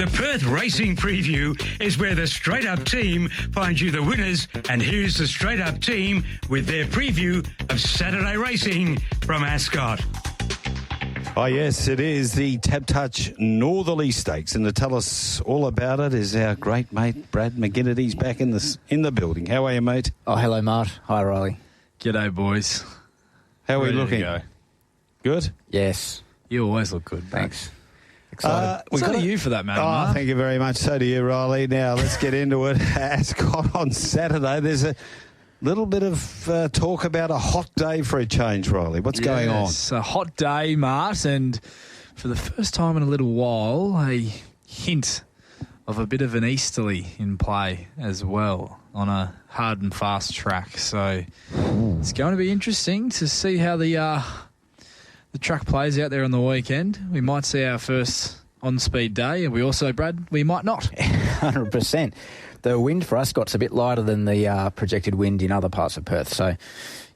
The Perth Racing Preview is where the Straight Up team finds you the winners, and here's the Straight Up team with their preview of Saturday racing from Ascot. Oh, yes, it is the Tab Touch Northerly Stakes, and to tell us all about it is our great mate Brad McGinnett. He's back in the building. How are you, mate? Oh, hello, Mart. Hi, Riley. G'day, boys. How are we looking? Good? Yes. You always look good. Thanks. Excited. So do you, for that matter, Mark. Thank you very much. So do you, Riley. Now, let's get into it. Ascot on Saturday. There's a little bit of talk about a hot day for a change, Riley. What's going on? It's a hot day, Mart, and for the first time in a little while, a hint of a bit of an easterly in play as well on a hard and fast track. So it's going to be interesting to see how the track plays out there on the weekend. We might see our first on-speed day, and we also, Brad, we might not. 100%. The wind for Ascot's a bit lighter than the projected wind in other parts of Perth. So,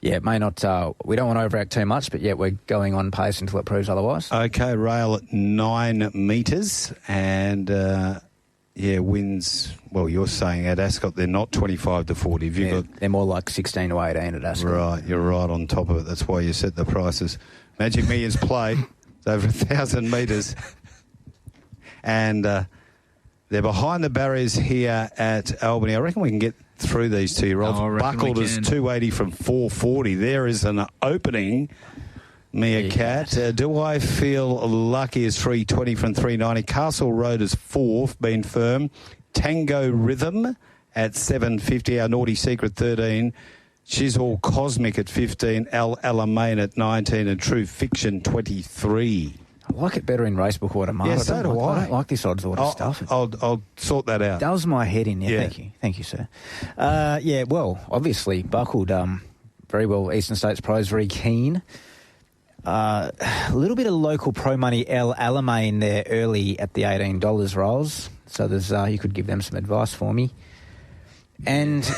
yeah, it may not... we don't want to overact too much, but yet we're going on pace until it proves otherwise. Okay, rail at 9 metres, and... winds, well, you're saying at Ascot they're not 25 to 40. They're more like 16 to 18 at Ascot. Right, you're right on top of it. That's why you set the prices. Magic Millions play. It's over 1,000 metres. And they're behind the barriers here at Albany. I reckon we can get through these 2-year-olds. Buckled is 280 from 440. There is an opening. Mia Cat. Do I Feel Lucky is 320 from 390. Castle Road is 4th, been firm. Tango Rhythm at 750. Our Naughty Secret 13. She's All Cosmic at 15. El Alamein at 19. And True Fiction 23. I like it better in racebook order, Mark. Yeah, so do I. I don't like this odds order stuff. I'll sort that out. It does my head in. Yeah, thank you. Thank you, sir. Well, obviously, buckled very well. Eastern States Pros, very keen. A little bit of local pro money, El Alamein there early at the $18 rolls. So there's you could give them some advice for me. And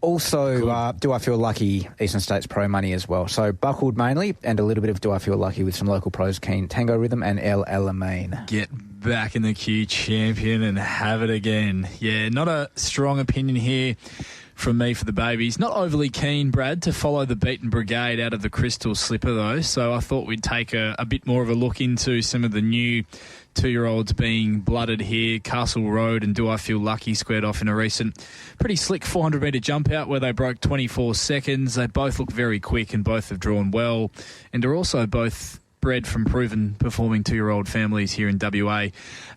also, Do I Feel Lucky, Eastern States Pro money as well. So buckled mainly, and a little bit of Do I Feel Lucky with some local pros keen. Tango Rhythm and El Alamein. Get back in the queue, champion, and have it again. Yeah, not a strong opinion here from me for the babies. Not overly keen, Brad, to follow the beaten brigade out of the Crystal Slipper, though. So I thought we'd take a bit more of a look into some of the new 2-year-olds being blooded here. Castle Road and Do I Feel Lucky squared off in a recent pretty slick 400-metre jump out where they broke 24 seconds. They both look very quick and both have drawn well, and are also both bred from proven performing 2-year-old families here in WA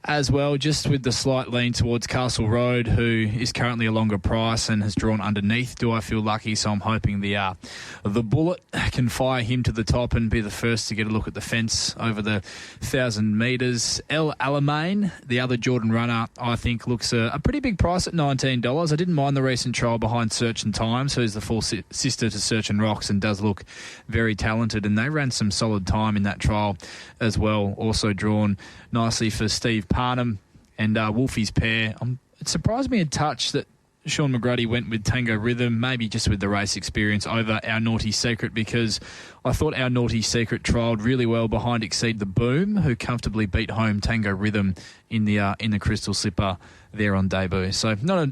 as well, just with the slight lean towards Castle Road, who is currently a longer price and has drawn underneath Do I Feel Lucky. So I'm hoping the bullet can fire him to the top and be the first to get a look at the fence over the 1,000 metres. El Alamein, the other Jordan runner, I think looks a pretty big price at $19. I didn't mind the recent trial behind Search and Times, who's the full sister to Search and Rocks and does look very talented, and they ran some solid time in that trial as well. Also drawn nicely for Steve Parnham and Wolfie's pair. It surprised me a touch that Sean McGrady went with Tango Rhythm, maybe just with the race experience, over Our Naughty Secret, because I thought Our Naughty Secret trialled really well behind Exceed the Boom, who comfortably beat home Tango Rhythm in the Crystal Slipper there on debut. So not a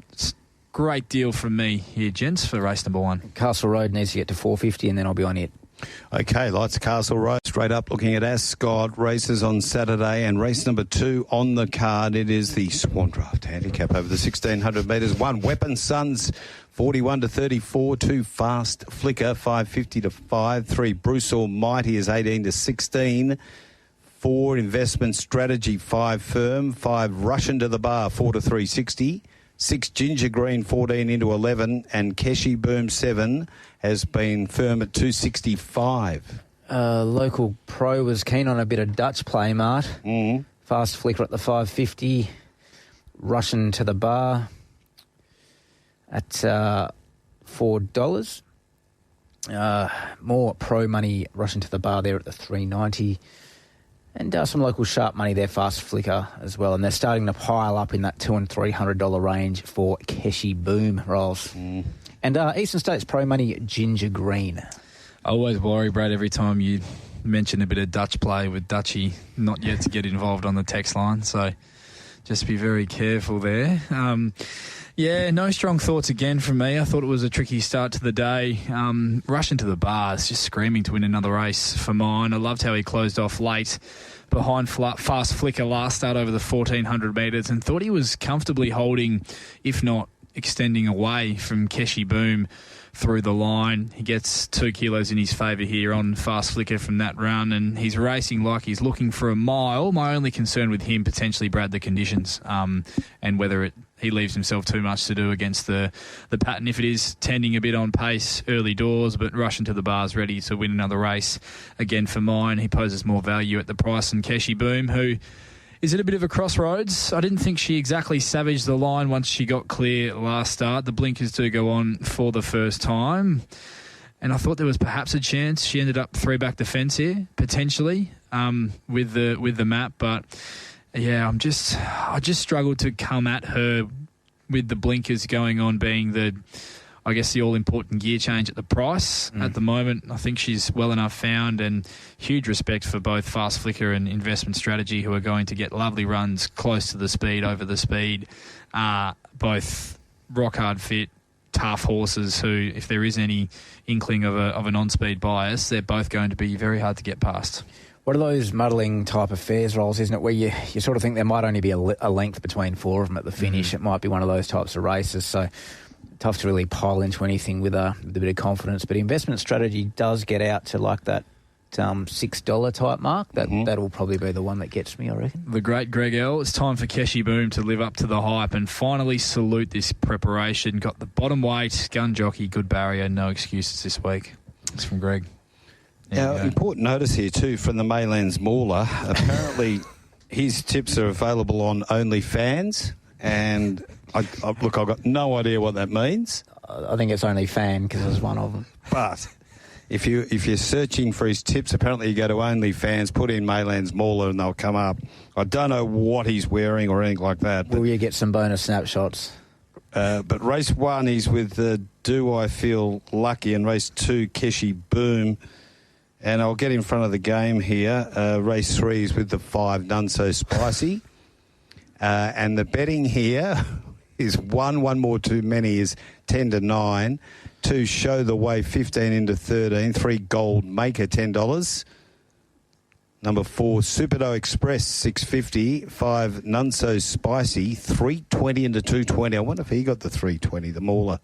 great deal from me here, gents, for race number 1. Castle Road needs to get to 450 and then I'll be on it. Okay, lights Castle Road. Straight up looking at Ascot races on Saturday, and race number 2 on the card. It is the Swan Draft Handicap over the 1,600 metres. 1 Weapon Sons 41 to 34. 2 Fast Flicker 550 to 5. 3 Bruce Almighty is 18 to 16. 4 Investment Strategy 5 Firm. 5 Russian to the Bar 4 to 360. 6 Ginger Green 14 into 11, and Keshi Boom 7 has been firm at 265. Local pro was keen on a bit of Dutch play, Mart. Fast Flicker at the 550. Russian to the Bar at $4. More pro money Russian to the Bar there at the 390. And some local sharp money there, Fast Flicker as well. And they're starting to pile up in that $200 and $300 range for Keshi Boom rolls. And Eastern States Pro money, Ginger Green. I always worry, Brad, every time you mention a bit of Dutch play with Dutchy not yet to get involved on the text line. So just be very careful there. Yeah, no strong thoughts again from me. I thought it was a tricky start to the day. Rushing to the bars, just screaming to win another race for mine. I loved how he closed off late behind Fast Flicker last start over the 1,400 metres and thought he was comfortably holding, if not extending away from Keshi Boom through the line. He gets 2 kilos in his favour here on Fast Flicker from that run, and he's racing like he's looking for a mile. My only concern with him, potentially, Brad, the conditions, and whether he leaves himself too much to do against the pattern. If it is tending a bit on pace early doors, but rushing to the bars ready to win another race, again for mine, he poses more value at the price than Keshi Boom, who is at a bit of a crossroads. I didn't think she exactly savaged the line once she got clear last start. The blinkers do go on for the first time, and I thought there was perhaps a chance she ended up 3-back the fence here, potentially, with the map. But yeah, I just struggled to come at her with the blinkers going on being the all-important gear change at the price at the moment. I think she's well enough found, and huge respect for both Fast Flicker and Investment Strategy, who are going to get lovely runs close to the speed, over the speed. Both rock-hard fit, tough horses who, if there is any inkling of an on-speed bias, they're both going to be very hard to get past. What are those muddling type of fares rolls, isn't it, where you sort of think there might only be a length between 4 of them at the finish? It might be one of those types of races, so tough to really pile into anything with a bit of confidence. But Investment Strategy does get out to like that $6 type mark. That'll probably be the one that gets me, I reckon. The great Greg L. It's time for Keshi Boom to live up to the hype and finally salute this preparation. Got the bottom weight, gun jockey, good barrier, no excuses this week. It's from Greg. Now, important notice here too from the Maylands Mauler. Apparently, his tips are available on OnlyFans, and I've got no idea what that means. I think it's OnlyFan because it's one of them. But if you're searching for his tips, apparently you go to OnlyFans, put in Maylands Mauler, and they'll come up. I don't know what he's wearing or anything like that. Will you get some bonus snapshots? But race 1, he's with Do I Feel Lucky, and race 2, Keshi Boom. And I'll get in front of the game here. Race 3 is with the 5, None So Spicy. And the betting here is 1 more too many is 10-9. 2, Show the Way, 15 into 13. 3, Gold Maker, $10. Number 4, Superdo Express, $6.50. 5, None So Spicy, $3.20 into $2.20. I wonder if he got the $3.20, the Mauler.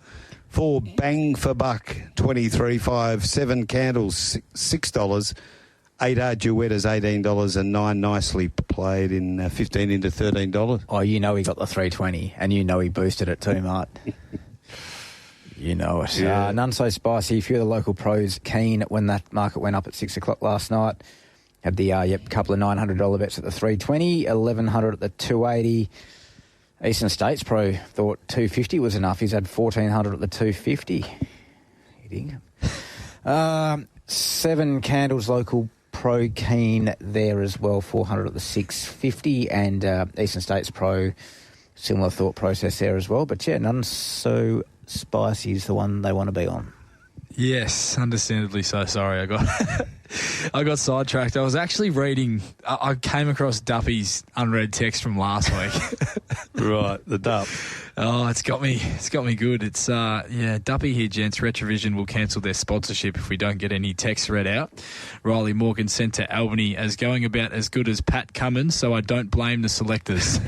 4, Bang for Buck, $23. 5, 7 Candles, $6. 8 Duettas, $18, and 9 Nicely Played in 15 into $13. Oh, you know he got the $3.20, and you know he boosted it too, Mart. You know it. Yeah. None So Spicy. A few of the local pros keen when that market went up at 6 o'clock last night. Had the couple of $900 bets at the $3.20, $1,100 at the $2.80. Eastern States Pro thought $2.50 was enough. He's had $1,400 at the $2.50. You think? 7 Candles local Pro keen there as well, $400 at the $6.50, and Eastern States Pro, similar thought process there as well. But yeah, None So Spicy is the one they want to be on. Yes, understandably so. Sorry, I got sidetracked. I was actually reading. I came across Duppy's unread text from last week. Right, the Dup. Oh, it's got me good. It's Duppy here, gents. Retrovision will cancel their sponsorship if we don't get any texts read out. Riley Morgan sent to Albany as going about as good as Pat Cummins, so I don't blame the selectors.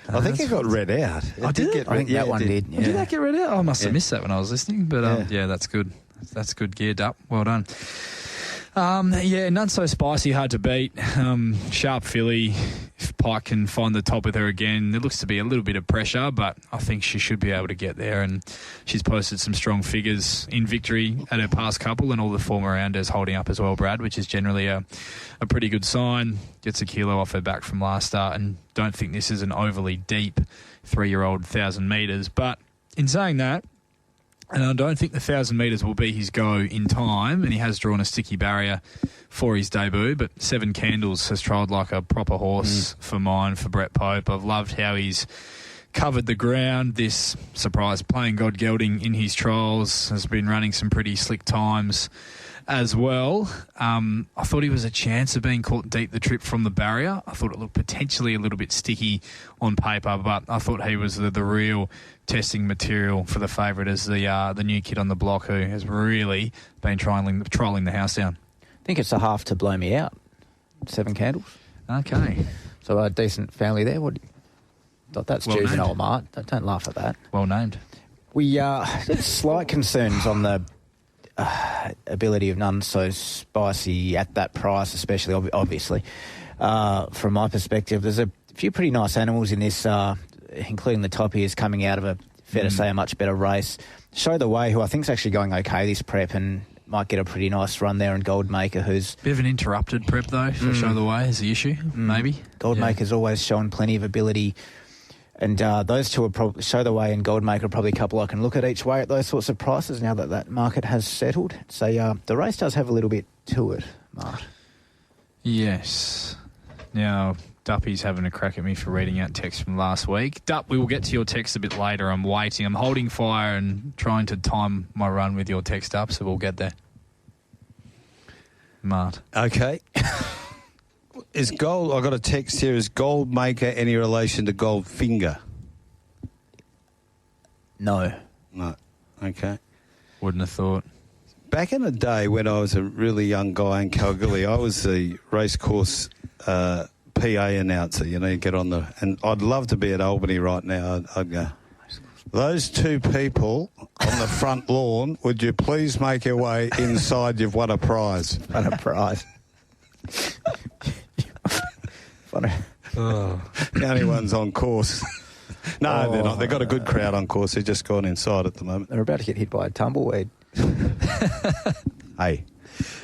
I think it got read out. I did. I think that one did. Yeah. Did that get read out? I must have missed that when I was listening. But that's good. That's good geared up. Well done. None So Spicy, hard to beat. Sharp filly. If Pike can find the top with her again, there looks to be a little bit of pressure, but I think she should be able to get there. And she's posted some strong figures in victory at her past couple, and all the form around her's holding up as well, Brad, which is generally a pretty good sign. Gets a kilo off her back from last start, and don't think this is an overly deep 3-year-old 1,000 metres. But in saying that, and I don't think the 1,000 metres will be his go in time, and he has drawn a sticky barrier for his debut, but 7 Candles has trialled like a proper horse for mine, for Brett Pope. I've loved how he's covered the ground. This surprise playing God Gelding in his trials has been running some pretty slick times as well. I thought he was a chance of being caught deep the trip from the barrier. I thought it looked potentially a little bit sticky on paper, but I thought he was the real testing material for the favourite as the new kid on the block who has really been trolling the house down. I think it's a half to blow me out. 7 candles. Okay. So a decent family there. That's Well juvenile, named. Mart. Don't laugh at that. Well named. There's slight concerns on the ability of none so spicy at that price, especially obviously. From my perspective, there's a few pretty nice animals in this, including the top ears coming out of a much better race. Show the Way, who I think is actually going okay this prep and might get a pretty nice run there, and Goldmaker, who's... Bit of an interrupted prep, though, for Show the Way is the issue, maybe. Goldmaker's always shown plenty of ability. And those two are probably... Show the Way and Goldmaker are probably a couple I can look at each way at those sorts of prices now that market has settled. So the race does have a little bit to it, Mart. Yes. Now, Duppy's having a crack at me for reading out text from last week. Dupp, we will get to your text a bit later. I'm waiting. I'm holding fire and trying to time my run with your text up, so we'll get there. Mart. Okay. Is Gold... I got a text here. Is Goldmaker any relation to Goldfinger? No. No. Okay. Wouldn't have thought. Back in the day when I was a really young guy in Kalgoorlie, I was the racecourse PA announcer. You know, you get on the... And I'd love to be at Albany right now. I'd go, those two people on the front lawn, would you please make your way inside? You've won a prize. Won a prize. The only ones on course. No, they're not. They've got a good crowd on course. They've just gone inside at the moment. They're about to get hit by a tumbleweed. Hey,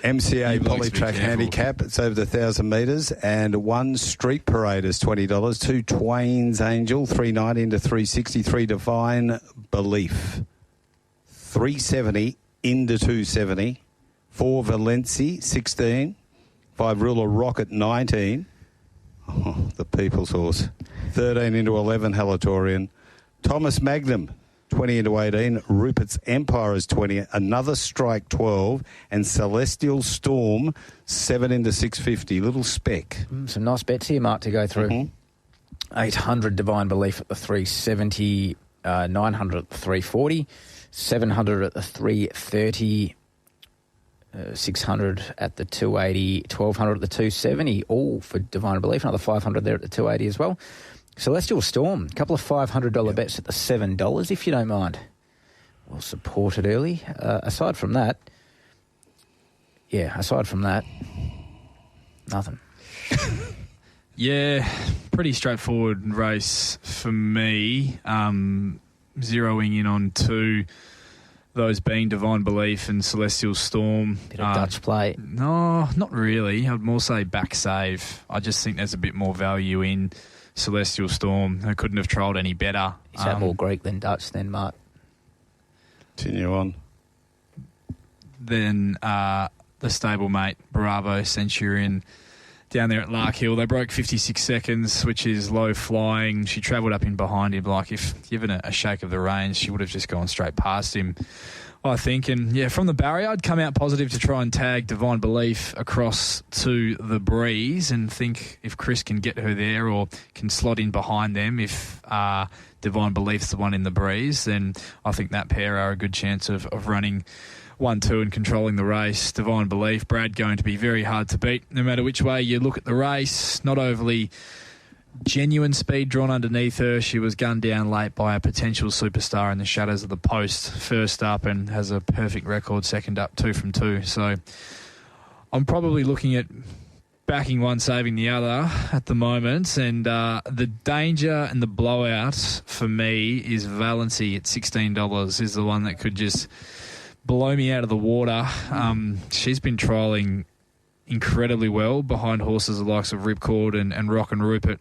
MCA Polytrack Handicap, it's over the 1,000 metres, and one Street Parade is $20. 2 Twain's Angel, $3.90 into $3.63. Divine Belief, $3.70 into $2.70. 4 Valenci, $16. 5 Ruler Rocket, $19. Oh, the People's Horse, 13 into 11. Halatorian. Thomas Magnum, 20 into 18. Rupert's Empire is 20. Another Strike, 12. And Celestial Storm, 7 into 650. Little spec. Some nice bets here, Mark, to go through. Mm-hmm. 800 Divine Belief at the 370, 900 at the 340, 700 at the 330, 600 at the 280, 1200 at the 270, all for Divine Belief. Another 500 there at the 280 as well. Celestial Storm, a couple of $500 bets at the $7, if you don't mind. Well supported early. Aside from that, nothing. Yeah, pretty straightforward race for me. Zeroing in on two, those being Divine Belief and Celestial Storm. Bit of Dutch play. No, not really. I'd more say back save. I just think there's a bit more value in Celestial Storm. I couldn't have trialled any better. Is that more Greek than Dutch then, Mark? Continue on. Then the stablemate, Bravo Centurion, down there at Lark Hill. They broke 56 seconds, which is low flying. She travelled up in behind him. Like, if given a shake of the reins, she would have just gone straight past him, I think. And, yeah, from the barrier, I'd come out positive to try and tag Divine Belief across to the breeze and think if Chris can get her there or can slot in behind them, if Divine Belief's the one in the breeze, then I think that pair are a good chance of running 1-2 and controlling the race. Divine Belief, Brad, going to be very hard to beat no matter which way you look at the race. Not overly genuine speed drawn underneath her. She was gunned down late by a potential superstar in the shadows of the post first up and has a perfect record second up, 2 from 2. So I'm probably looking at backing one, saving the other at the moment. And the danger and the blowout for me is Valency at $16 is the one that could just blow me out of the water. She's been trialling incredibly well behind horses the likes of Ripcord and Rock and Rupert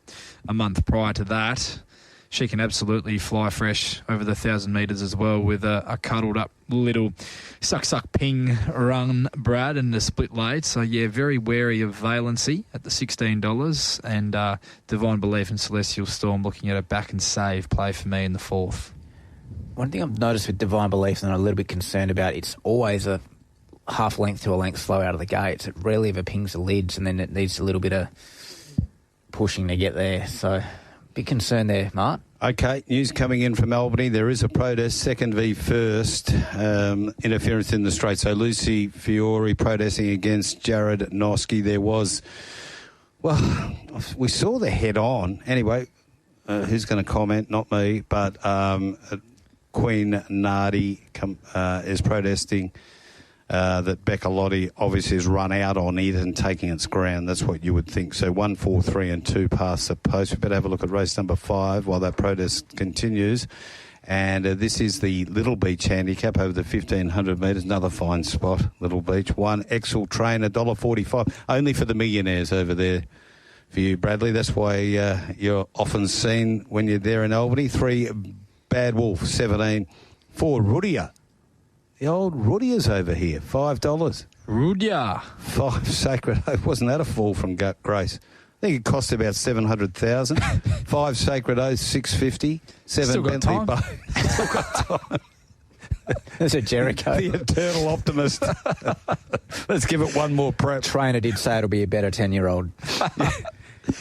a month prior to that. She can absolutely fly fresh over the 1,000 metres as well with a cuddled up little suck ping run, Brad, and the split late. So, yeah, very wary of Valency at the $16 and Divine Belief and Celestial Storm looking at a back and save play for me in the fourth. One thing I've noticed with Divine Belief and I'm a little bit concerned about, it's always a half length to a length slow out of the gates. It rarely ever pings the lids, and then it needs a little bit of pushing to get there. So, big concern there, Mart. Okay, news coming in from Albany. There is a protest, second v first, interference in the straight. So Lucy Fiore protesting against Jared Noski. There was, well, we saw the head on. Anyway, who's going to comment? Not me, but Queen Nardi is protesting that Becca Lotti obviously has run out on it and taking its ground. That's what you would think. So 1, 4, 3 and 2 past the post. We better have a look at race number 5 while that protest continues. And this is the Little Beach handicap over the 1,500 metres. Another fine spot, Little Beach. 1 Excel Train, $1.45. Only for the millionaires over there for you, Bradley. That's why you're often seen when you're there in Albany. 3 Bad Wolf, 17. 4 Rudia. The old Rudia's over here, $5. Rudia. 5 Sacred Oath. Wasn't that a fall from Grace? I think it cost about 700,000. 5 Sacred Oath, $650. 7 Still got Bentley time. Bow. Still got time. There's a Jericho. The eternal optimist. Let's give it one more prep. Trainer did say it'll be a better 10-year-old.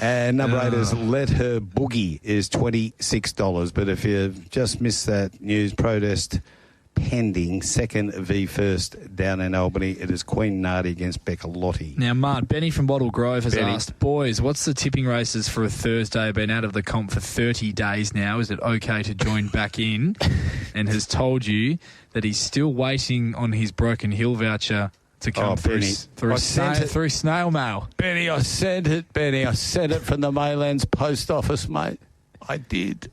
And number 8 is Let Her Boogie is $26. But if you just missed that news, protest pending, second v first down in Albany. It is Queen Nardi against Becca Lotti. Now, Mart, Benny from Bottle Grove has asked, boys, what's the tipping races for a Thursday? Been out of the comp for 30 days now. Is it okay to join back in? And has told you that he's still waiting on his Broken Hill voucher to come through snail mail. Benny, I sent it, Benny. I sent it from the Maylands post office, mate. I did.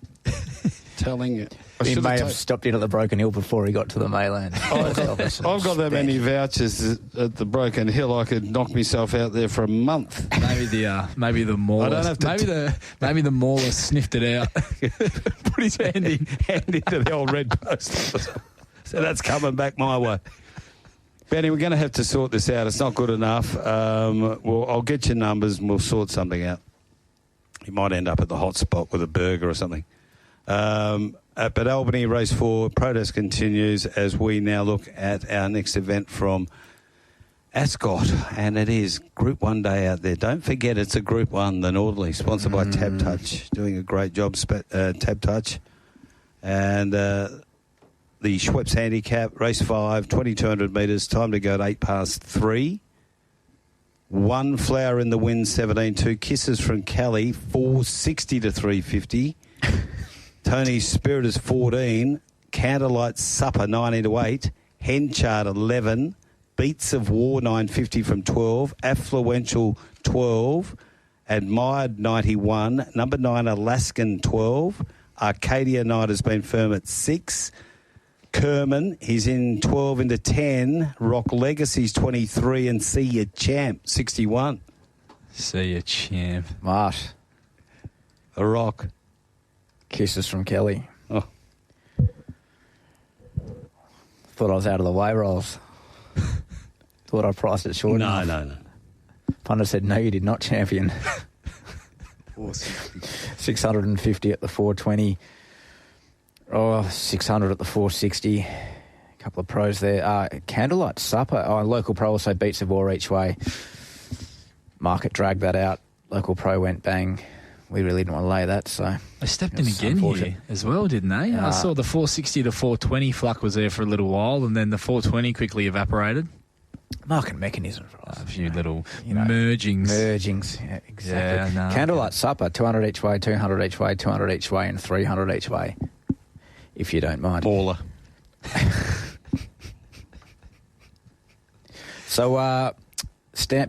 Telling you. He may have stopped in at the Broken Hill before he got to the mainland. I've got that many vouchers at the Broken Hill. I could knock myself out there for a month. Maybe the mauler. I don't have to maybe the mauler sniffed it out. Put his hand into the old red post office. So that's coming back my way. Benny, we're going to have to sort this out. It's not good enough. I'll get your numbers and we'll sort something out. You might end up at the hot spot with a burger or something. But Albany Race 4 protest continues as we now look at our next event from Ascot, and it is Group 1 day out there. Don't forget it's a Group 1, the Northerly, sponsored by Tab Touch, doing a great job, Tab Touch. And the Schweppes Handicap, Race 5, 2,200 metres, time to go at 8 past 3. 1 Flower in the Wind, 17. 2 Kisses from Kelly, 460 to 350. Tony's Spirit is 14. Candlelight Supper, 19 to 8. Henchard, 11. Beats of War, 950 from 12. Affluential, 12. Admired, 91. Number 9, Alaskan, 12. Arcadia Knight has been firm at 6. Kerman, he's in 12 into 10. Rock Legacy's 23. And See Ya Champ, 61. See Ya Champ. Mart. A Rock. Kisses from Kelly. Oh. Thought I was out of the way rolls. Thought I priced it short enough. No. Punter said, no, you did not, champion. 650 at the 420. 600 at the 460. A couple of pros there. Candlelight Supper. Local pro also Beats of War each way. Market dragged that out. Local pro went bang. We really didn't want to lay that, so... They stepped in again here as well, didn't they? I saw the 460 to 420 fluck was there for a little while, and then the 420 quickly evaporated. Market mechanism for us. A few little mergings. Mergings, yeah, exactly. Yeah, no. Candlelight Supper, 200 each way, 200 each way, 200 each way, and 300 each way, if you don't mind. Baller. So,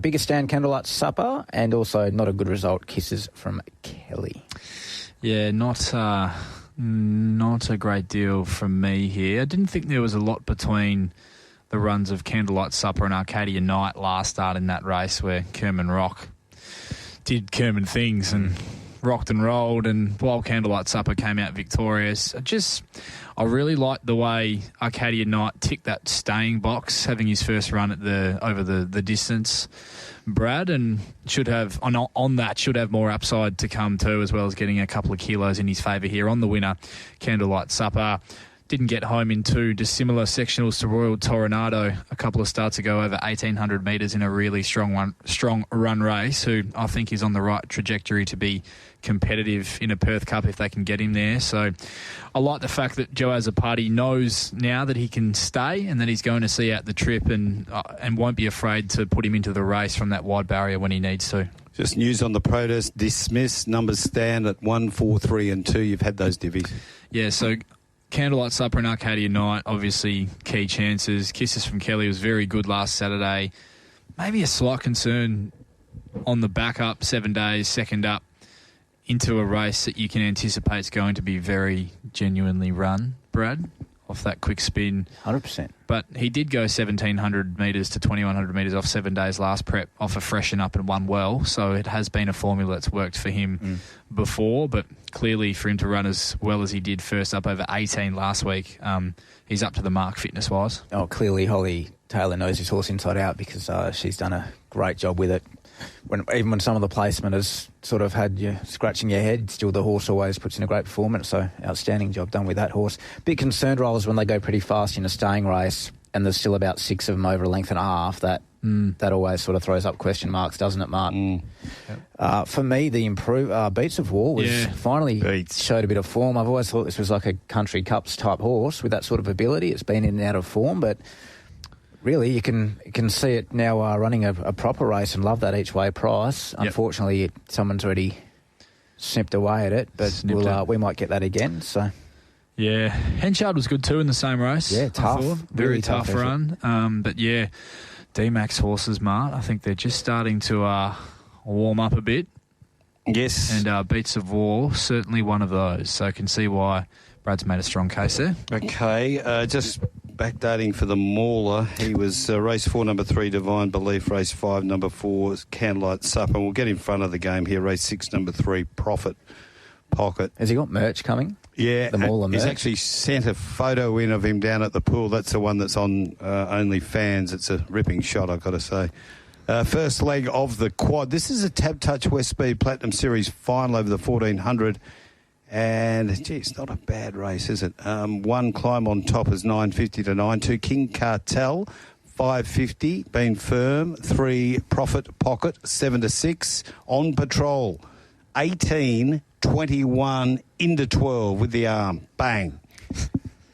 biggest stand, Candlelight Supper, and also not a good result, Kisses from Kelly. Yeah, not a great deal from me here. I didn't think there was a lot between the runs of Candlelight Supper and Arcadia Knight last start in that race where Kerman Rock did Kerman things and rocked and rolled, and while Candlelight Supper came out victorious, I really liked the way Arcadia Knight ticked that staying box, having his first run at over the distance, Brad, and should have more upside to come too, as well as getting a couple of kilos in his favour here on the winner, Candlelight Supper. didn't get home in two dissimilar sectionals to Royal Toronado a couple of starts ago over 1,800 metres in a really strong run race, who I think is on the right trajectory to be competitive in a Perth Cup if they can get him there. So I like the fact that Joe Azzopardi knows now that he can stay and that he's going to see out the trip and won't be afraid to put him into the race from that wide barrier when he needs to. Just news on the protest. Dismissed. Numbers stand at 1, 4, 3 and 2. You've had those divvies. Yeah, so Candlelight Supper and Arcadia Night, obviously key chances. Kisses from Kelly was very good last Saturday. Maybe a slight concern on the back up, 7 days, second up, into a race that you can anticipate is going to be very genuinely run, Brad, off that quick spin. 100%. But he did go 1,700 metres to 2,100 metres off 7 days last prep, off a freshen up and won well. So it has been a formula that's worked for him before, but clearly for him to run as well as he did first up over 18 last week, he's up to the mark fitness-wise. Oh, clearly Holly Taylor knows his horse inside out because she's done a great job with it. Even when some of the placement has sort of had you scratching your head, still the horse always puts in a great performance. So outstanding job done with that horse. Bit concerned, Rolls, when they go pretty fast in a staying race and there's still about 6 of them over a length and a half. That always sort of throws up question marks, doesn't it, Mark? Yep. For me, the Beats of War was finally showed a bit of form. I've always thought this was like a Country Cups type horse with that sort of ability. It's been in and out of form, but really, you can see it now running a proper race and love that each way price. Yep. Unfortunately, someone's already snipped away at it, but we might get that again. So, yeah, Henchard was good too in the same race. Yeah, tough, very really tough run. But yeah, D-Max horses, Mart. I think they're just starting to warm up a bit. Yes, and Beats of War certainly one of those. So I can see why Brad's made a strong case there. Okay, just backdating for the Mauler. He was race 4, number 3, Divine Belief. Race 5, number 4, Candlelight Supper. And we'll get in front of the game here. Race 6, number 3, Profit Pocket. Has he got merch coming? Yeah, the Mauler merch. He's actually sent a photo in of him down at the pool. That's the one that's on OnlyFans. It's a ripping shot, I've got to say. First leg of the quad. This is a Tab Touch West Speed Platinum Series final over the 1400. And, gee, it's not a bad race, is it? One Climb on Top is 950 to 9.2. King Cartel, 550, been firm. 3 Profit Pocket, 7 to 6. On Patrol, 18, 21, into 12 with the arm. Bang.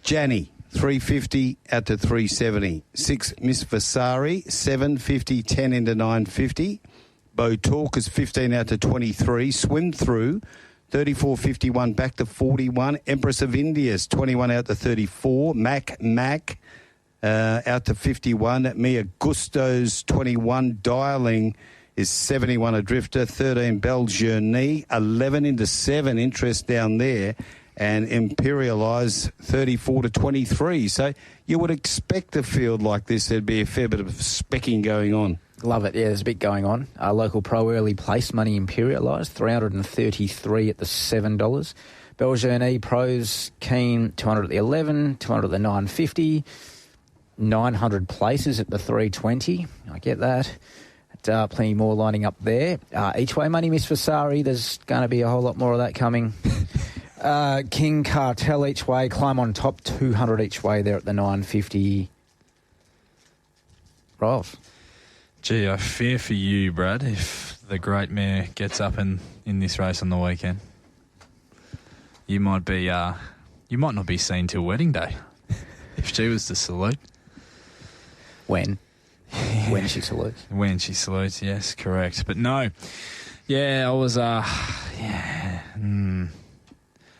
Janny, 350 out to 370. 6 Miss Vasari, 750, 10 into 950. Bo Talk is 15 out to 23. Swim Through, 34.51 back to 41. Empress of India's 21 out to 34. Mac out to 51. Mia Gusto's 21. Dialing is 71 a drifter. 13 Belle Journey. 11 into 7 interest down there. And Imperialise 34 to 23. So you would expect a field like this, there'd be a fair bit of specking going on. Love it. Yeah, there's a bit going on. Local pro early place money Imperialised, 333 at the $7. Belgian pros keen, 200 at the 11, 200 at the 950, 900 places at the 320. I get that. Plenty more lining up there. Each way money Miss Vasari, there's going to be a whole lot more of that coming. King Cartel each way, Climb on Top, 200 each way there at the 950. Rolf. Gee, I fear for you, Brad, if the great mare gets up in this race on the weekend. You might not be seen till wedding day if she was to salute. When she salutes. When she salutes, yes, correct. But no, yeah, I was, I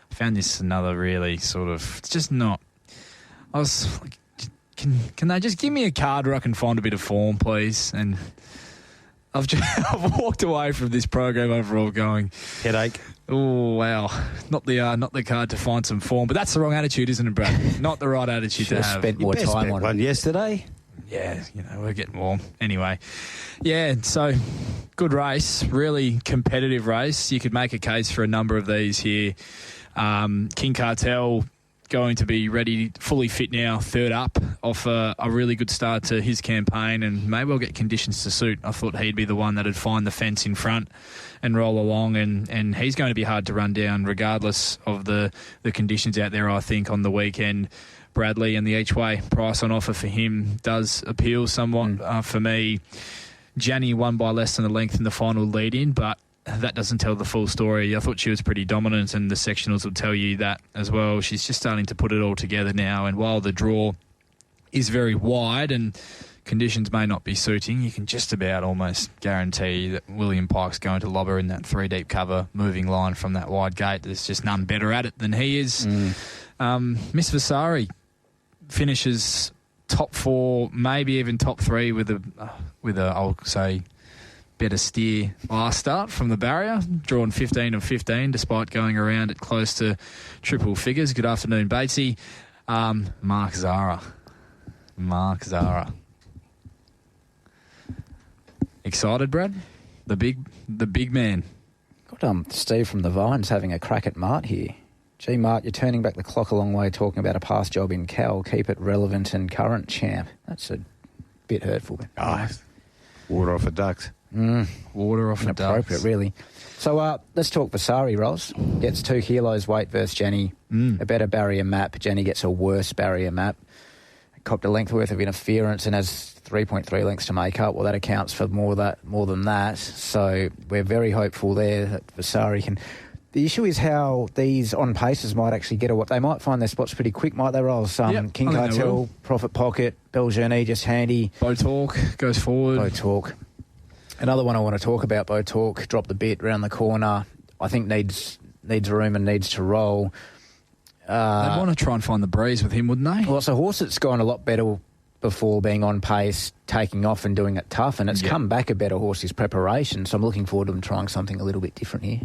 found this another really sort of, it's just not, I was like, Can they just give me a card where I can find a bit of form, please? And I've walked away from this program overall going headache. Oh wow, not the card to find some form, but that's the wrong attitude, isn't it, Brad? Not the right attitude to have. Spent more time on one yesterday. Yeah, we're getting warm anyway. Yeah, so good race, really competitive race. You could make a case for a number of these here. King Cartel going to be ready, fully fit now, third up, off a really good start to his campaign, and maybe we'll get conditions to suit. I thought he'd be the one that'd find the fence in front and roll along, and he's going to be hard to run down regardless of the conditions out there, I think, on the weekend. Bradley and the each-way price on offer for him does appeal somewhat for me. Janny won by less than a length in the final lead-in, but that doesn't tell the full story. I thought she was pretty dominant, and the sectionals will tell you that as well. She's just starting to put it all together now, and while the draw is very wide and conditions may not be suiting, you can just about almost guarantee that William Pike's going to lob her in that 3-deep cover moving line from that wide gate. There's just none better at it than he is. Miss Vasari finishes top 4, maybe even top 3 with a I'll say, better steer last start from the barrier, drawn 15 of 15 despite going around at close to triple figures. Good afternoon, Batesy. Mark Zara. Excited, Brad? The big man. Got Steve from the Vines having a crack at Mart here. Gee, Mart, you're turning back the clock a long way talking about a past job in Cal. Keep it relevant and current, champ. That's a bit hurtful. Water off a ducks. Water off a ducks. Inappropriate, really. So let's talk Vasari, Ross. Gets 2 kilos weight versus Jenny. A better barrier map. Jenny gets a worse barrier map. Copped a length worth of interference and has 3.3 lengths to make up. Well, that accounts for more than that. So we're very hopeful there that Vasari can... The issue is how these on-paces might actually get away. They might find their spots pretty quick, might they, Rolls? King Cartel, Profit Pocket, Belgiani, just handy. Bo Talk goes forward. Bo Talk. Another one I want to talk about, Bo Talk, dropped the bit around the corner. I think needs room and needs to roll. They'd want to try and find the breeze with him, wouldn't they? Well, it's a horse that's gone a lot better before being on pace, taking off and doing it tough, and it's come back a better horse, his preparation. So I'm looking forward to him trying something a little bit different here.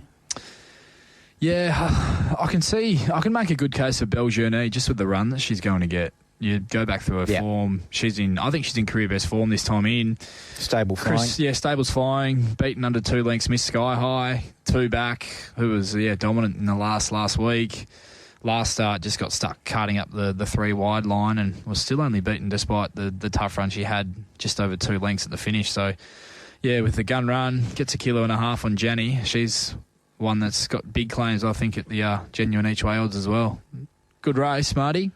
Yeah, I can make a good case for Belgiani just with the run that she's going to get. You go back through her form. I think she's in career best form this time in. Stable flying. Stable's flying. Beaten under 2 lengths, Miss Sky High. 2 back, who was dominant in the last week. Last start just got stuck cutting up the 3 wide line and was still only beaten despite the tough run she had, just over 2 lengths at the finish. So, yeah, with the gun run, gets 1.5 kilos on Janny. She's one that's got big claims, I think, at the genuine each-way odds as well. Good race, Marty.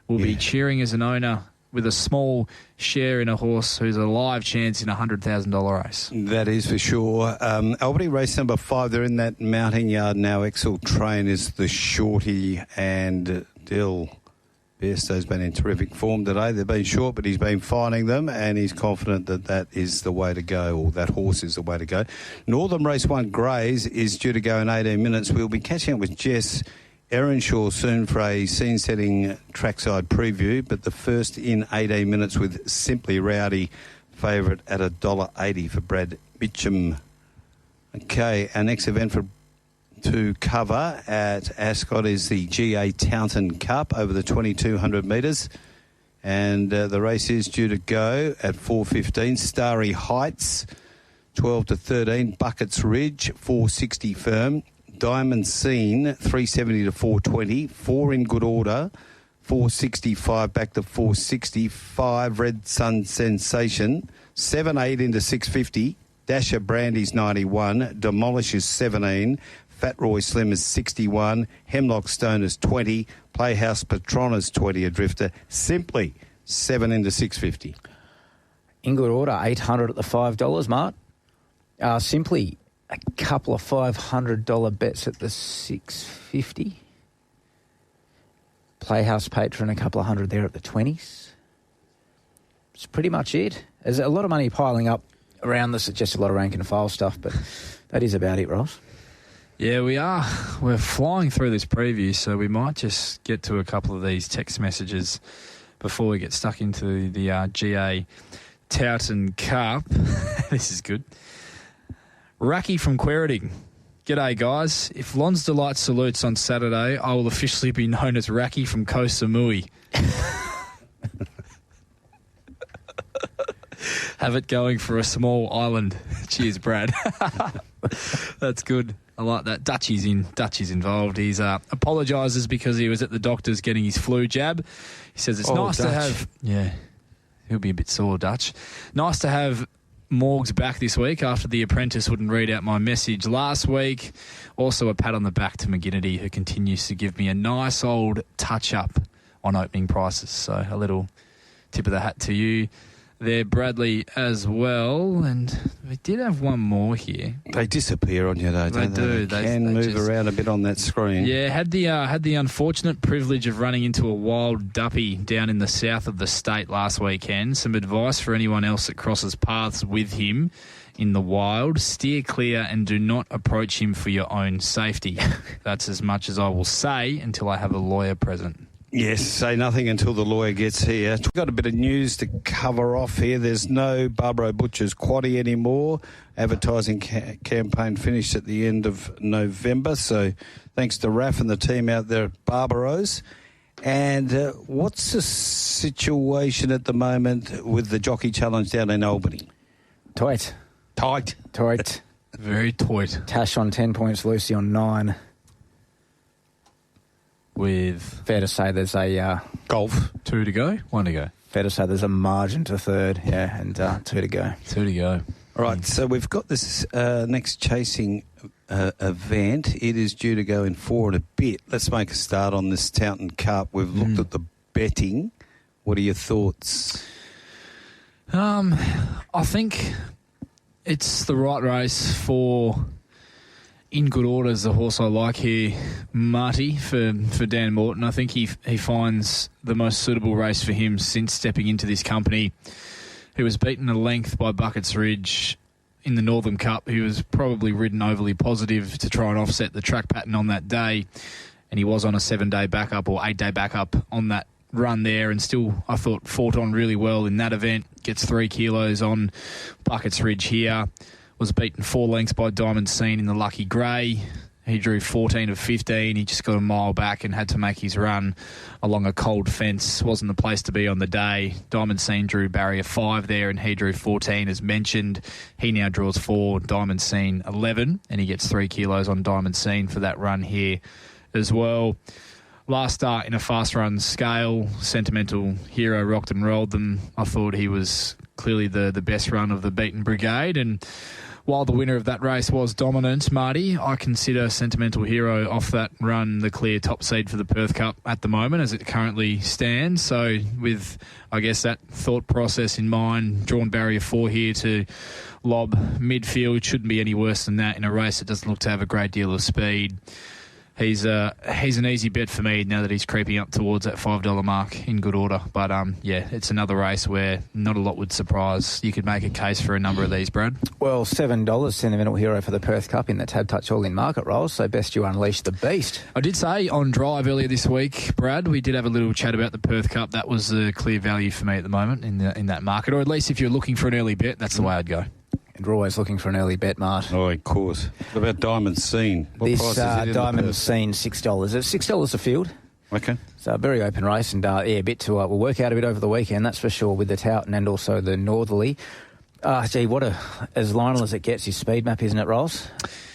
We'll be cheering as an owner with a small share in a horse who's a live chance in a $100,000 race. That is for sure. Albany race number 5, they're in that mounting yard now. Excel Train is the shorty, and Dill Bairstow's been in terrific form today. They've been short, but he's been finding them, and he's confident that is the way to go, or that horse is the way to go. Northern Race 1 Greys is due to go in 18 minutes. We'll be catching up with Jess Earnshaw soon for a scene-setting trackside preview, but the first in 18 minutes with Simply Rowdy, favourite at $1.80 for Brad Mitchum. Okay, our next event to cover at Ascot is the GA Taunton Cup over the 2,200 metres, and the race is due to go at 4:15. Starry Heights, 12 to 13. Buckets Ridge, 460 firm. Diamond Scene, 370 to 420. 4 in good order, 465 back to 465. Red Sun Sensation, 7-8 into 650. Dasher Brandy's 91. Demolishes 17. Fat Roy Slim is 61. Hemlock Stone is 20. Playhouse Patron is 20 a drifter. Simply 7 into 650. In good order, 800 at the $5, Mart. Simply a couple of $500 bets at the 650. Playhouse Patron, a couple of hundred there at the 20s. It's pretty much it. There's a lot of money piling up around this. It's just a lot of rank and file stuff, but that is about it, Ross. Yeah, we are. We're flying through this preview, so we might just get to a couple of these text messages before we get stuck into the GA Taunton Cup. This is good. Racky from Queriting. G'day, guys. If Lon's Delight salutes on Saturday, I will officially be known as Racky from Koh Samui. Have it going for a small island. Cheers, Brad. That's good. I like that. Dutchy's involved. He's apologises because he was at the doctor's getting his flu jab. He says it's nice Dutch. to have... Yeah, he'll be a bit sore, Dutch. Nice to have Morgs back this week after the apprentice wouldn't read out my message last week. Also a pat on the back to McGinnity, who continues to give me a nice old touch-up on opening prices. So a little tip of the hat to you there, Bradley, as well. And we did have one more here. They disappear on you, though, don't they? They can move around a bit on that screen. Yeah, had the unfortunate privilege of running into a wild duppy down in the south of the state last weekend. Some advice for anyone else that crosses paths with him in the wild: steer clear and do not approach him for your own safety. That's as much as I will say until I have a lawyer present. Yes, say nothing until the lawyer gets here. We've got a bit of news to cover off here. There's no Barbaro Butchers quaddie anymore. Advertising campaign finished at the end of November. So thanks to Raf and the team out there at Barbaros. And what's the situation at the moment with the Jockey Challenge down in Albany? Tight. Very tight. Tash on 10 points, Lucy on 9. With... Fair to say there's a... Golf. 2 to go? 1 to go. Fair to say there's a margin to third, yeah, and 2 to go. 2 to go. All right, so we've got this next chasing event. It is due to go in 4 and a bit. Let's make a start on this Taunton Cup. We've looked at the betting. What are your thoughts? I think it's the right race for... In Good Order is the horse I like here, Marty, for Dan Morton. I think he finds the most suitable race for him since stepping into this company. He was beaten a length by Buckets Ridge in the Northern Cup. He was probably ridden overly positive to try and offset the track pattern on that day, and he was on a 7-day backup or 8-day backup on that run there, and still, I thought, fought on really well in that event. Gets 3 kilos on Buckets Ridge here. Was beaten 4 lengths by Diamond Scene in the Lucky Grey. He drew 14 of 15. He just got a mile back and had to make his run along a cold fence. Wasn't the place to be on the day. Diamond Scene drew barrier 5 there, and he drew 14 as mentioned. He now draws 4, Diamond Scene 11, and he gets 3 kilos on Diamond Scene for that run here as well. Last start in a fast run scale, Sentimental Hero rocked and rolled them. I thought he was clearly the best run of the beaten brigade, and while the winner of that race was dominant, Marty, I consider Sentimental Hero off that run the clear top seed for the Perth Cup at the moment as it currently stands. So with, I guess, that thought process in mind, drawn barrier 4 here to lob midfield. Shouldn't be any worse than that in a race that doesn't look to have a great deal of speed. He's an easy bet for me now that he's creeping up towards that $5 mark in Good Order. But, yeah, it's another race where not a lot would surprise. You could make a case for a number of these, Brad. Well, $7 Sentimental Hero for the Perth Cup in the Tab Touch All-In market rolls, so best you unleash the beast. I did say on Drive earlier this week, Brad, we did have a little chat about the Perth Cup. That was a clear value for me at the moment in that market, or at least if you're looking for an early bet, that's the way I'd go. And we're always looking for an early bet, Mart. Oh, of course. What about Diamond Scene? What this price is it in Diamond Scene, $6. It's $6 a field. Okay. So a very open race, and a bit to we'll work out a bit over the weekend, that's for sure, with the Taunton and also the Northerly. Gee, what as Lionel as it gets his speed map, isn't it, Rolls?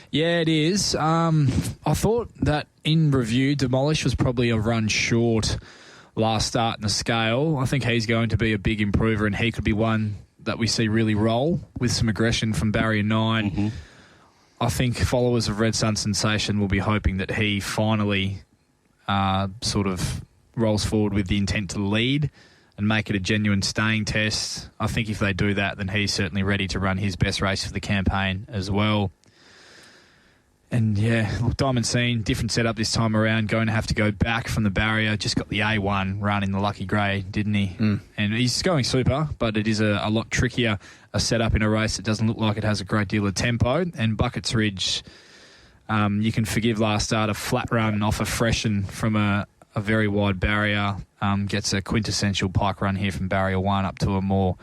Yeah, it is. I thought that in review, Demolish was probably a run short last start in the scale. I think he's going to be a big improver, and he could be one that we see really roll with some aggression from barrier 9. Mm-hmm. I think followers of Red Sun Sensation will be hoping that he finally sort of rolls forward with the intent to lead and make it a genuine staying test. I think if they do that, then he's certainly ready to run his best race for the campaign as well. And yeah, look, Diamond Scene, different setup this time around, going to have to go back from the barrier. Just got the A1 run in the Lucky Grey, didn't he? Mm. And he's going super, but it is a lot trickier a setup in a race that doesn't look like it has a great deal of tempo. And Buckets Ridge, you can forgive last start a flat run off a freshen from a very wide barrier, gets a quintessential pike run here from barrier 1 up to a more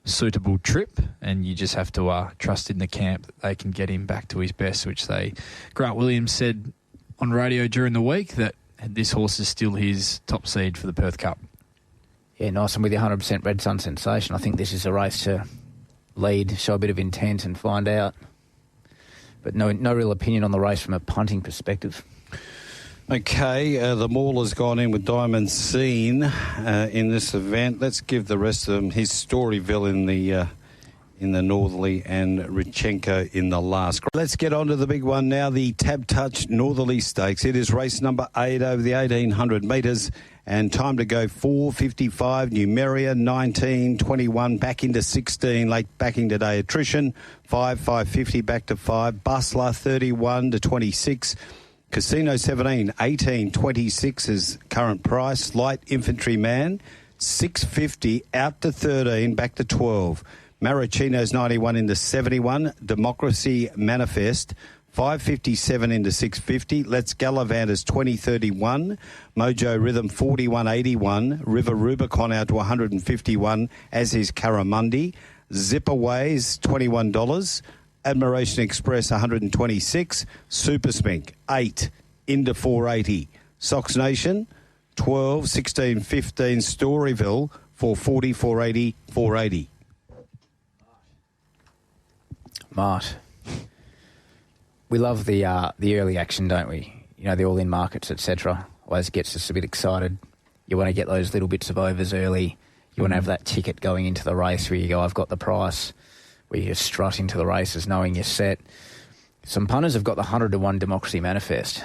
suitable trip, and you just have to trust in the camp that they can get him back to his best, which Grant Williams said on radio during the week that this horse is still his top seed for the Perth Cup. Yeah, nice, and with your 100% Red Sun Sensation, I think this is a race to lead, show a bit of intent and find out. But no real opinion on the race from a punting perspective. Okay, the Mauler's gone in with Diamond Scene in this event. Let's give the rest of them his Storyville in the Northerly and Richenko in the last. Let's get on to the big one now, the Tab Touch Northerly Stakes. It is race number 8 over the 1,800 metres and time to go 4:55. Numeria 19, 21, back into 16, late backing today. Attrition 5:50 back to 5. Bustler 31 to 26. Casino 17, 18.26 is current price. Light Infantryman 6.50 out to 13, back to 12. Marachino's 91 into 71. Democracy Manifest 5.57 into 6.50. Let's Gallivant is 20.31. Mojo Rhythm 41.81. River Rubicon out to 151, as is Caramundi. Zipperways $21. Admiration Express 126. Super Smink 8 into 480. Sox Nation 12, 16, 15. Storyville 440, 480, 480. Mart. We love the early action, don't we? You know, the all-in markets, etc. Always gets us a bit excited. You want to get those little bits of overs early. You want to have that ticket going into the race where you go, I've got the price, where you strut into the races knowing you're set. Some punters have got the 100-1 Democracy Manifest.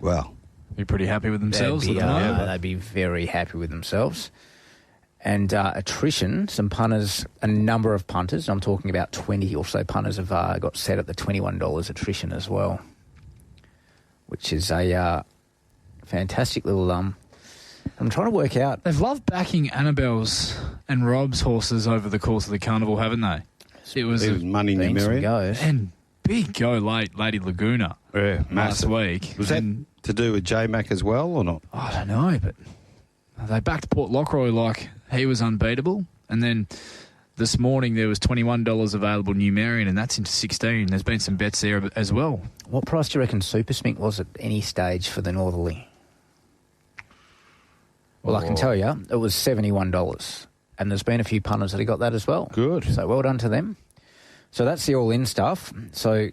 Well, be pretty happy with themselves at the moment. They'd be very happy with themselves. And Attrition, some punters, a number of punters, I'm talking about 20 or so punters have got set at the $21 Attrition as well, which is a fantastic little... I'm trying to work out... They've loved backing Annabelle's and Rob's horses over the course of the carnival, haven't they? It was money numeric. And big go late, Lady Laguna, last week. Was that to do with J-Mac as well or not? I don't know, but they backed Port Lockroy like he was unbeatable. And then this morning there was $21 available Numerian, and that's into 16. There's been some bets there as well. What price do you reckon Super Smink was at any stage for the Northerly? Well, I can tell you, it was $71. And there's been a few punters that have got that as well. Good. So well done to them. So that's the all-in stuff. So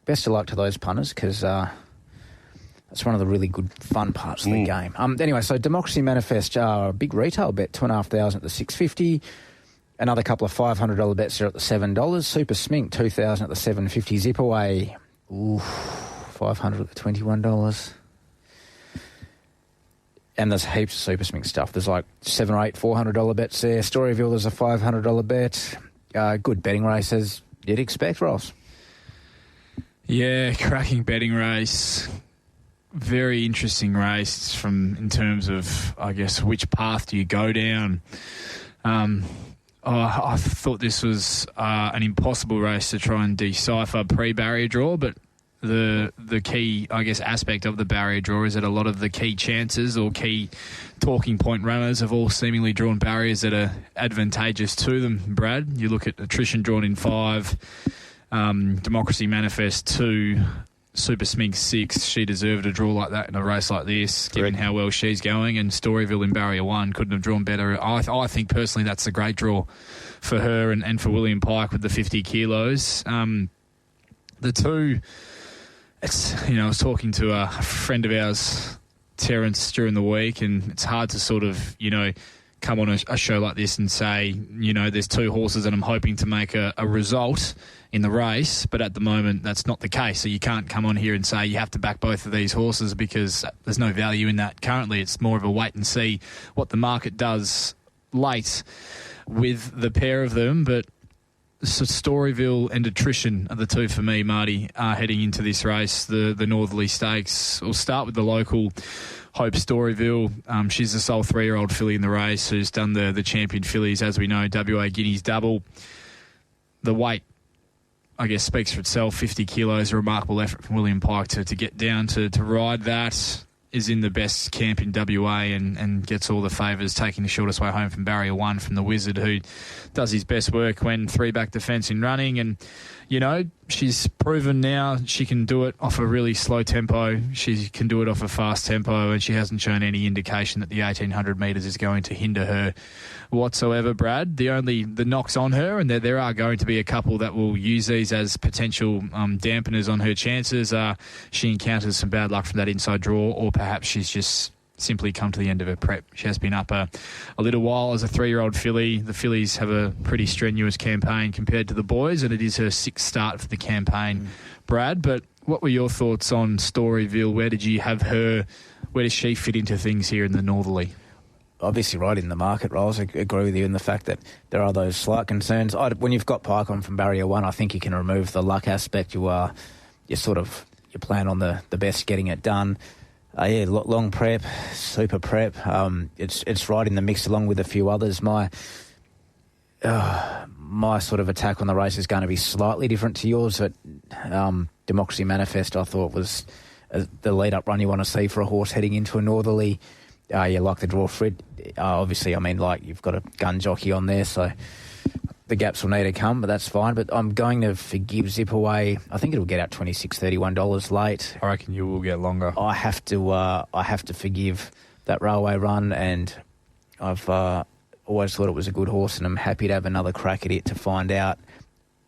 best of luck to those punters, because that's one of the really good fun parts of the game. Anyway, so Democracy Manifest, a big retail bet, $2,500 at the $6.50. Another couple of $500 bets there at the $7. Super Smink, $2,000 at the $7.50. Zip Away, $500 at the $21. And there's heaps of Super Smink stuff. There's like $700 or $8 $400 bets there. Storyville, there's a $500 bet. Good betting races. You'd expect, Ross. Yeah, cracking betting race. Very interesting race in terms of, I guess, which path do you go down. I thought this was an impossible race to try and decipher pre-barrier draw, but the key, I guess, aspect of the barrier draw is that a lot of the key chances or key talking point runners have all seemingly drawn barriers that are advantageous to them, Brad. You look at Attrition drawn in 5, Democracy Manifest 2, Super Smink 6. She deserved a draw like that in a race like this, given how well she's going, and Storyville in barrier 1 couldn't have drawn better. I think personally that's a great draw for her and for William Pike with the 50 kilos. The two... I was talking to a friend of ours, Terence, during the week, and it's hard to sort of, come on a show like this and say, there's two horses and I'm hoping to make a result in the race, but at the moment that's not the case. So you can't come on here and say you have to back both of these horses because there's no value in that currently. It's more of a wait and see what the market does late with the pair of them, but... So Storyville and Attrition are the two for me, Marty, heading into this race, the Northerly Stakes. We'll start with the local Hope Storyville. She's the sole 3-year-old filly in the race who's done the champion fillies, as we know, WA Guineas Double. The weight, I guess, speaks for itself, 50 kilos, a remarkable effort from William Pike to get down to ride that. is in the best camp in WA and gets all the favours, taking the shortest way home from barrier 1 from the Wizard, who does his best work when 3-back defence in running. And, you know, she's proven now she can do it off a really slow tempo. She can do it off a fast tempo, and she hasn't shown any indication that the 1,800 metres is going to hinder her whatsoever, Brad. The knocks on her, and there are going to be a couple that will use these as potential dampeners on her chances. She encounters some bad luck from that inside draw, or perhaps she's just simply come to the end of her prep. She has been up a little while as a 3-year-old filly. The fillies have a pretty strenuous campaign compared to the boys, and it is her 6th start for the campaign, Brad. But what were your thoughts on Storyville? Where did you have her? Where does she fit into things here in the Northerly? Obviously right in the market, Rolls. I agree with you in the fact that there are those slight concerns. When you've got Pike on from barrier 1, I think you can remove the luck aspect. You plan on the best getting it done. Long prep, super prep. It's right in the mix along with a few others. My sort of attack on the race is going to be slightly different to yours. But Democracy Manifest, I thought, was the lead-up run you want to see for a horse heading into a Northerly. Like the draw for it. Obviously, you've got a gun jockey on there, so the gaps will need to come, but that's fine. But I'm going to forgive Zip Away. I think it'll get out $26-31 late. I reckon you will get longer. I have to forgive that railway run, and I've always thought it was a good horse, and I'm happy to have another crack at it to find out,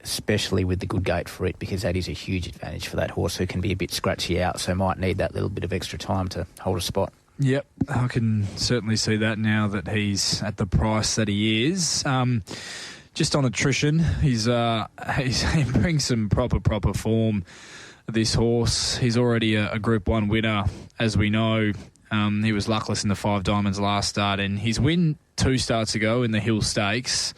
especially with the good gate for it, because that is a huge advantage for that horse who can be a bit scratchy out, so might need that little bit of extra time to hold a spot. Yep, I can certainly see that now that he's at the price that he is. Just on attrition, he brings some proper form. This horse, he's already a Group 1 winner, as we know. He was luckless in the 5 Diamonds last start, and his win 2 starts ago in the Hill Stakes,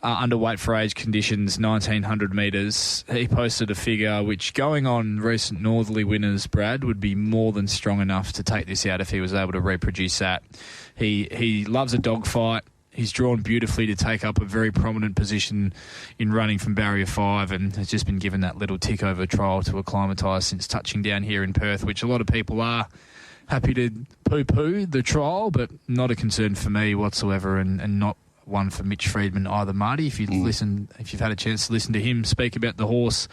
underweight for age conditions, 1,900 metres. He posted a figure which, going on recent Northerly winners, Brad, would be more than strong enough to take this out if he was able to reproduce that. He loves a dogfight. He's drawn beautifully to take up a very prominent position in running from barrier 5, and has just been given that little tick over trial to acclimatise since touching down here in Perth, which a lot of people are happy to poo-poo the trial, but not a concern for me whatsoever, and not one for Mitch Freedman either, Marty. If you've had a chance to listen to him speak about the horse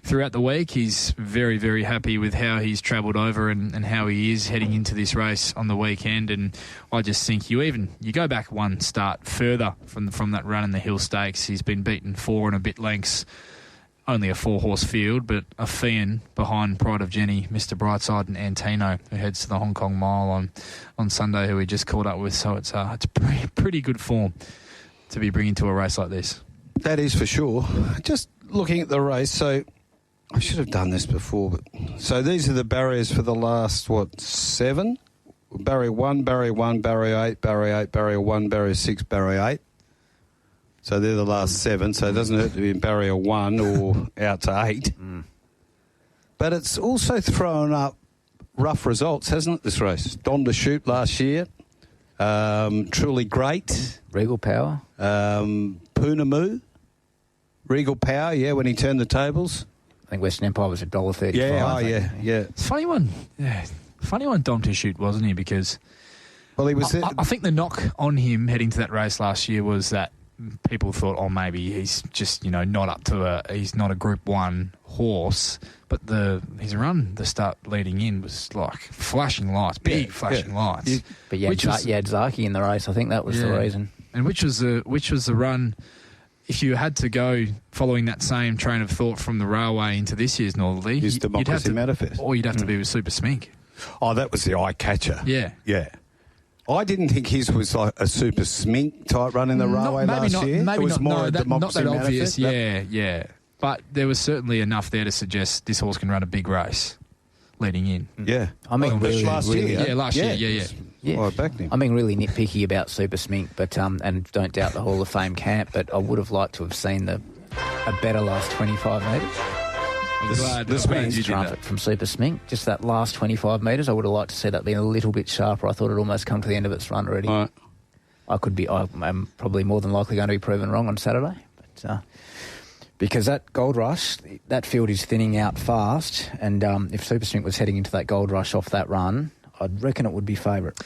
throughout the week, he's very, very happy with how he's travelled over and how he is heading into this race on the weekend. And I just think you go back one start further from that run in the Hill Stakes. He's been beaten 4 and a bit lengths, only a 4-horse field, but a Fian behind Pride of Jenny, Mr. Brightside, and Antino, who heads to the Hong Kong Mile on Sunday, who we just caught up with. So it's pretty good form to be bringing to a race like this. That is for sure. Just looking at the race, so I should have done this before, but so these are the barriers for the last 7? Barrier 1, barrier 1, barrier 8, barrier 8, barrier 1, barrier 6, barrier 8. So they're the last 7, so it doesn't hurt to be in barrier 1 or out to 8. But it's also thrown up rough results, hasn't it, this race? Don to Shoot last year, Truly Great. Regal Power. Poonamoo. Regal Power, yeah, when he turned the tables. I think Western Empire was $1.35. Yeah. It's a funny one. Yeah, funny one Dom to Shoot, wasn't he? Because he was. I think the knock on him heading to that race last year was that people thought, maybe he's just, not up to he's not a Group 1 horse. But his run, the start leading in, was like flashing lights, big flashing lights. But you had Zaki in the race. I think that was the reason. And which was the run? If you had to go following that same train of thought from the railway into this year's Northerly, you'd have to Manifest, or you'd have to be with Super Smink. Oh, that was the eye catcher. Yeah. I didn't think his was like a Super Smink type run in the railway last year. Maybe it was not that obvious. Manifest. Yeah. But there was certainly enough there to suggest this horse can run a big race leading in. Yeah. I mean, last year. Yeah, last year. Yeah. I backed him. I'm being really nitpicky about Super Smink, but and don't doubt the Hall of Fame camp, but I would have liked to have seen a better last 25 metres. The trumpet from Super Smink, just that last 25 metres. I would have liked to see that being a little bit sharper. I thought it almost come to the end of its run already. Right. I'm probably more than likely going to be proven wrong on Saturday, but because that Gold Rush, that field is thinning out fast, and if Super Smink was heading into that Gold Rush off that run, I'd reckon it would be favourite.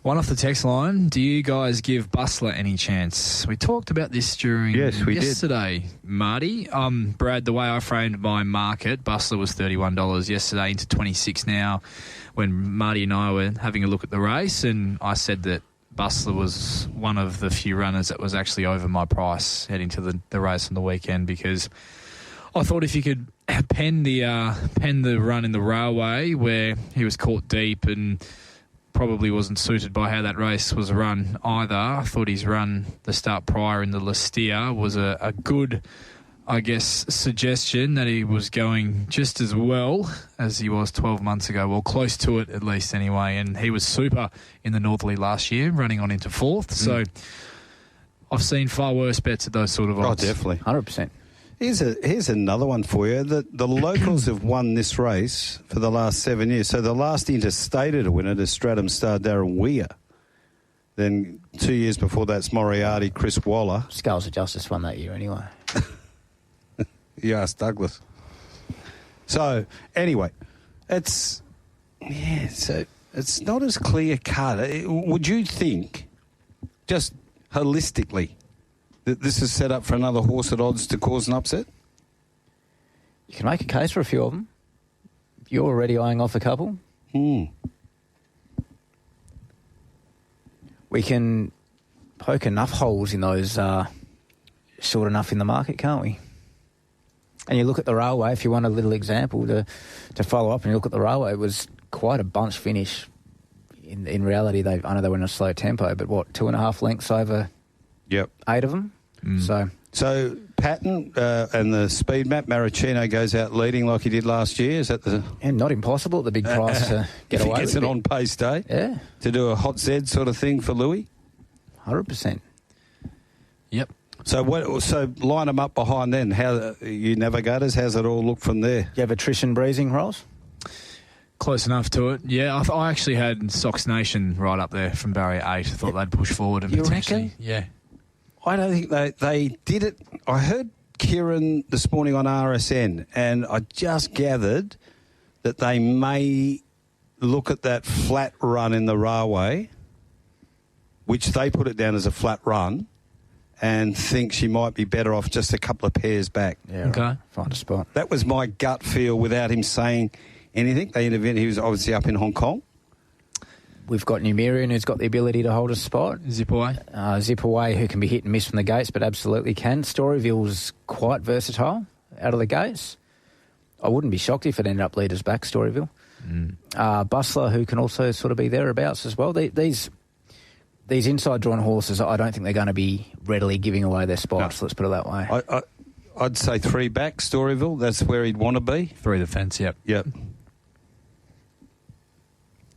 One off the text line. Do you guys give Bustler any chance? We talked about this during yesterday, Marty. Brad, the way I framed my market, Bustler was $31 yesterday into $26 now when Marty and I were having a look at the race, and I said that Bustler was one of the few runners that was actually over my price heading to the race on the weekend, because I thought if you could pen the run in the Railway where he was caught deep and probably wasn't suited by how that race was run either. I thought his run the start prior in the Lustia was a good, I guess, suggestion that he was going just as well as he was 12 months ago. Well, close to it at least anyway. And he was super in the Northerly last year, running on into fourth. So I've seen far worse bets at those sort of odds. Oh, definitely. 100%. Here's another one for you. The locals have won this race for the last 7 years. So the last interstate to win it is Stratham star Darren Weir. Then 2 years before that's Moriarty, Chris Waller. Skulls of Justice won that year anyway. You asked Douglas. So anyway, it's not as clear cut. Would you think, just holistically, that this is set up for another horse at odds to cause an upset? You can make a case for a few of them. You're already eyeing off a couple. We can poke enough holes in those short enough in the market, can't we? And you look at the Railway, if you want a little example to follow up, and you look at the Railway, it was quite a bunch finish. In reality, I know they were in a slow tempo, but 2.5 lengths over 8 of them? So Patton and the speed map, Maricino goes out leading like he did last year. Is that the... And not impossible at the big price to get away with it. If he gets an on-pace day? Yeah. To do a hot Z sort of thing for Louis? 100%. Yep. So line them up behind then. How you navigators, how's it all look from there? Do you have attrition breezing, Rolls? Close enough to it. Yeah, I actually had Sox Nation right up there from barrier 8. I thought they'd push forward and you potentially... reckon? Yeah. I don't think they did it. I heard Kieran this morning on RSN, and I just gathered that they may look at that flat run in the Railway, which they put it down as a flat run, and think she might be better off just a couple of pairs back. Yeah, okay. Right. Find a spot. That was my gut feel without him saying anything. They intervened. He was obviously up in Hong Kong. We've got Numerian, who's got the ability to hold a spot. Zip away. Zip away, who can be hit and miss from the gates, but absolutely can. Storyville's quite versatile out of the gates. I wouldn't be shocked if it ended up leaders back, Storyville. Bustler, who can also sort of be thereabouts as well. These inside drawn horses, I don't think they're going to be readily giving away their spots. No. Let's put it that way. I'd say 3 back, Storyville. That's where he'd want to be. 3 the fence. Yep.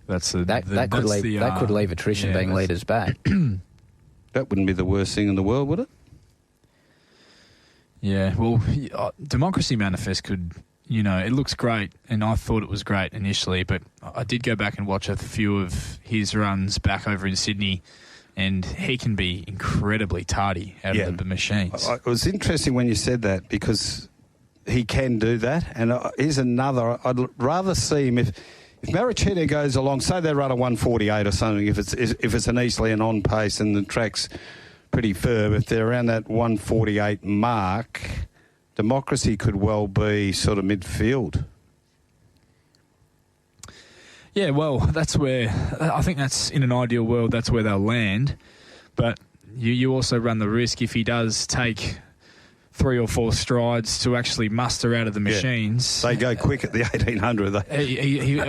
That could leave attrition being leaders back. That wouldn't be the worst thing in the world, would it? Yeah, well, Democracy Manifest could, it looks great, and I thought it was great initially, but I did go back and watch a few of his runs back over in Sydney, and he can be incredibly tardy out of the machines. It was interesting when you said that, because he can do that, and here's another. I'd rather see him if Maricino goes along, say they run a 148 or something, if it's an easily and on pace and the track's pretty firm, if they're around that 148 mark, Democracy could well be sort of midfield. Yeah, well, that's where, I think that's, in an ideal world, that's where they'll land. But you also run the risk if he does take 3 or 4 strides to actually muster out of the machines. They go quick at the 1800.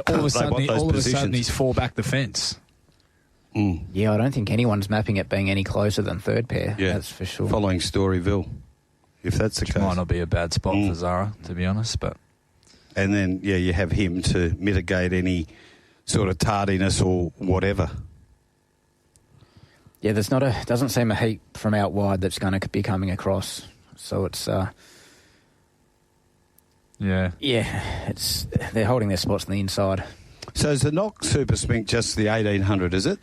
All of a sudden he's 4 back the fence. Yeah, I don't think anyone's mapping it being any closer than third pair. Yeah, that's for sure. Following Storyville, if that's the case. Might not be a bad spot for Zara, to be honest. But and then, you have him to mitigate any sort of tardiness or whatever. Yeah, doesn't seem a heap from out wide that's going to be coming across. So it's, they're holding their spots on the inside. So is the Knock Super Spink just the 1800, is it?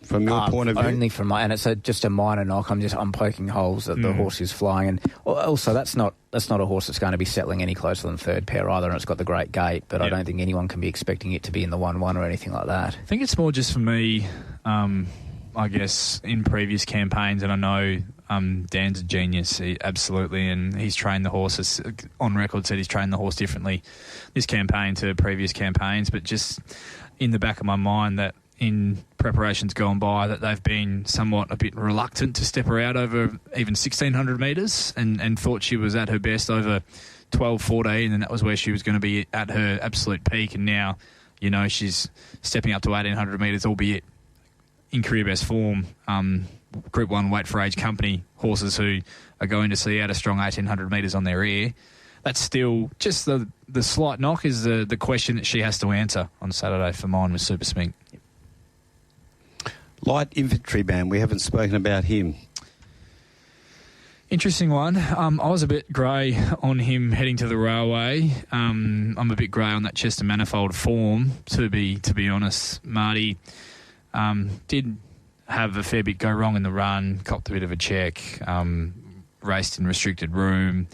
from your point of view? Only from my, and it's just a minor knock. I'm poking holes that the horse is flying, and also that's not a horse that's going to be settling any closer than third pair either. And it's got the great gait, but I don't think anyone can be expecting it to be in the 1-1 or anything like that. I think it's more just for me. I guess in previous campaigns, and I know Dan's a genius, absolutely, and he's trained the horses on record. Said he's trained the horse differently this campaign to previous campaigns, but just in the back of my mind that in preparations gone by that they've been somewhat a bit reluctant to step her out over even 1,600 metres and thought she was at her best over 12-14, and that was where she was going to be at her absolute peak. And now, she's stepping up to 1,800 metres, albeit in career best form. Group 1 weight for age company horses who are going to see out a strong 1,800 metres on their ear. That's still just the slight knock is the question that she has to answer on Saturday for mine with Super Smink. Light infantry man, we haven't spoken about him. Interesting one. I was a bit grey on him heading to the railway. I'm a bit grey on that Chester Manifold form, to be honest. Marty did have a fair bit go wrong in the run, copped a bit of a check, raced in restricted room.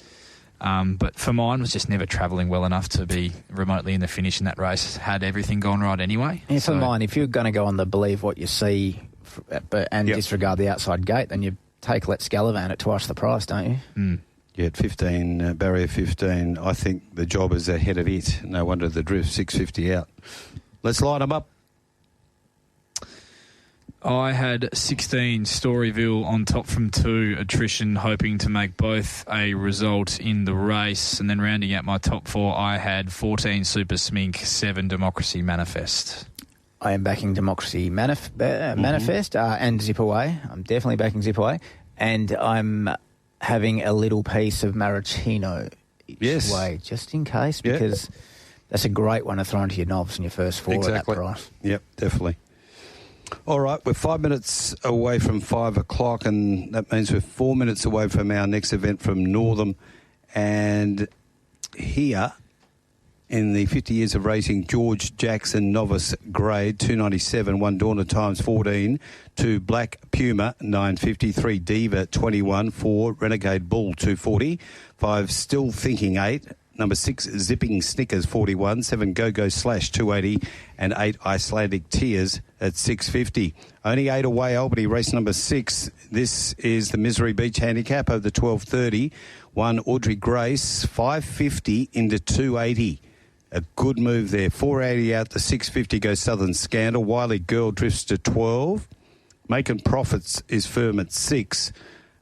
But for mine, was just never travelling well enough to be remotely in the finish in that race. Had everything gone right anyway. Yeah, for mine, if you're going to go on the believe what you see and disregard the outside gate, then you take Let's Gallivant at twice the price, don't you? Mm. Yeah, at 15, barrier 15, I think the job is ahead of it. No wonder the drift 650 out. Let's line them up. I had 16 Storyville on top from 2 attrition, hoping to make both a result in the race. And then rounding out my top 4, I had 14 Super Smink, 7 Democracy Manifest. I am backing Democracy Manifest and Zip Away. I'm definitely backing Zip Away. And I'm having a little piece of Maraschino each way, just in case, because that's a great one to throw into your knobs in your first 4 at that price. Yep, definitely. All right, we're 5 minutes away from 5 o'clock, and that means we're 4 minutes away from our next event from Northern. And here in the 50 years of racing, George Jackson novice grade 297, 1 Dorna times 14, 2 Black Puma 950, 3 Diva 21, 4 Renegade Bull 240, 5 Still Thinking 8, number 6 Zipping Snickers 41, 7 Go-Go Slash 280, and 8 Icelandic Tears at 650. Only 8 away, Albany, race number 6. This is the Misery Beach handicap over the 12.30. 1 Audrey Grace, 550 into 280. A good move there. 480 out the 650 goes Southern Scandal. Wiley Girl drifts to 12. Making Profits is firm at 6.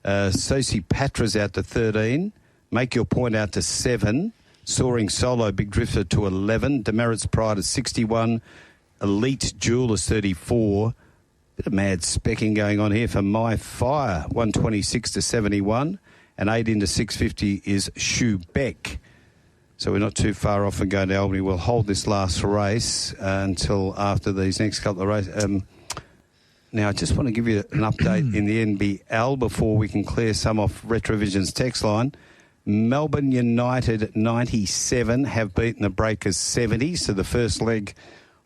Sosie Patra's out to 13. Make Your Point out to 7. Soaring Solo, Big Drifter to 11. Demerit's Pride at 61. Elite Jewel is 34. Bit of mad specking going on here for My Fire, 126 to 71. And 8 into 650 is Shoe Beck. So we're not too far off from going to Albany. We'll hold this last race until after these next couple of races. Now, I just want to give you an update in the NBL before we can clear some off Retrovision's text line. Melbourne United 97 have beaten the Breakers 70. So the first leg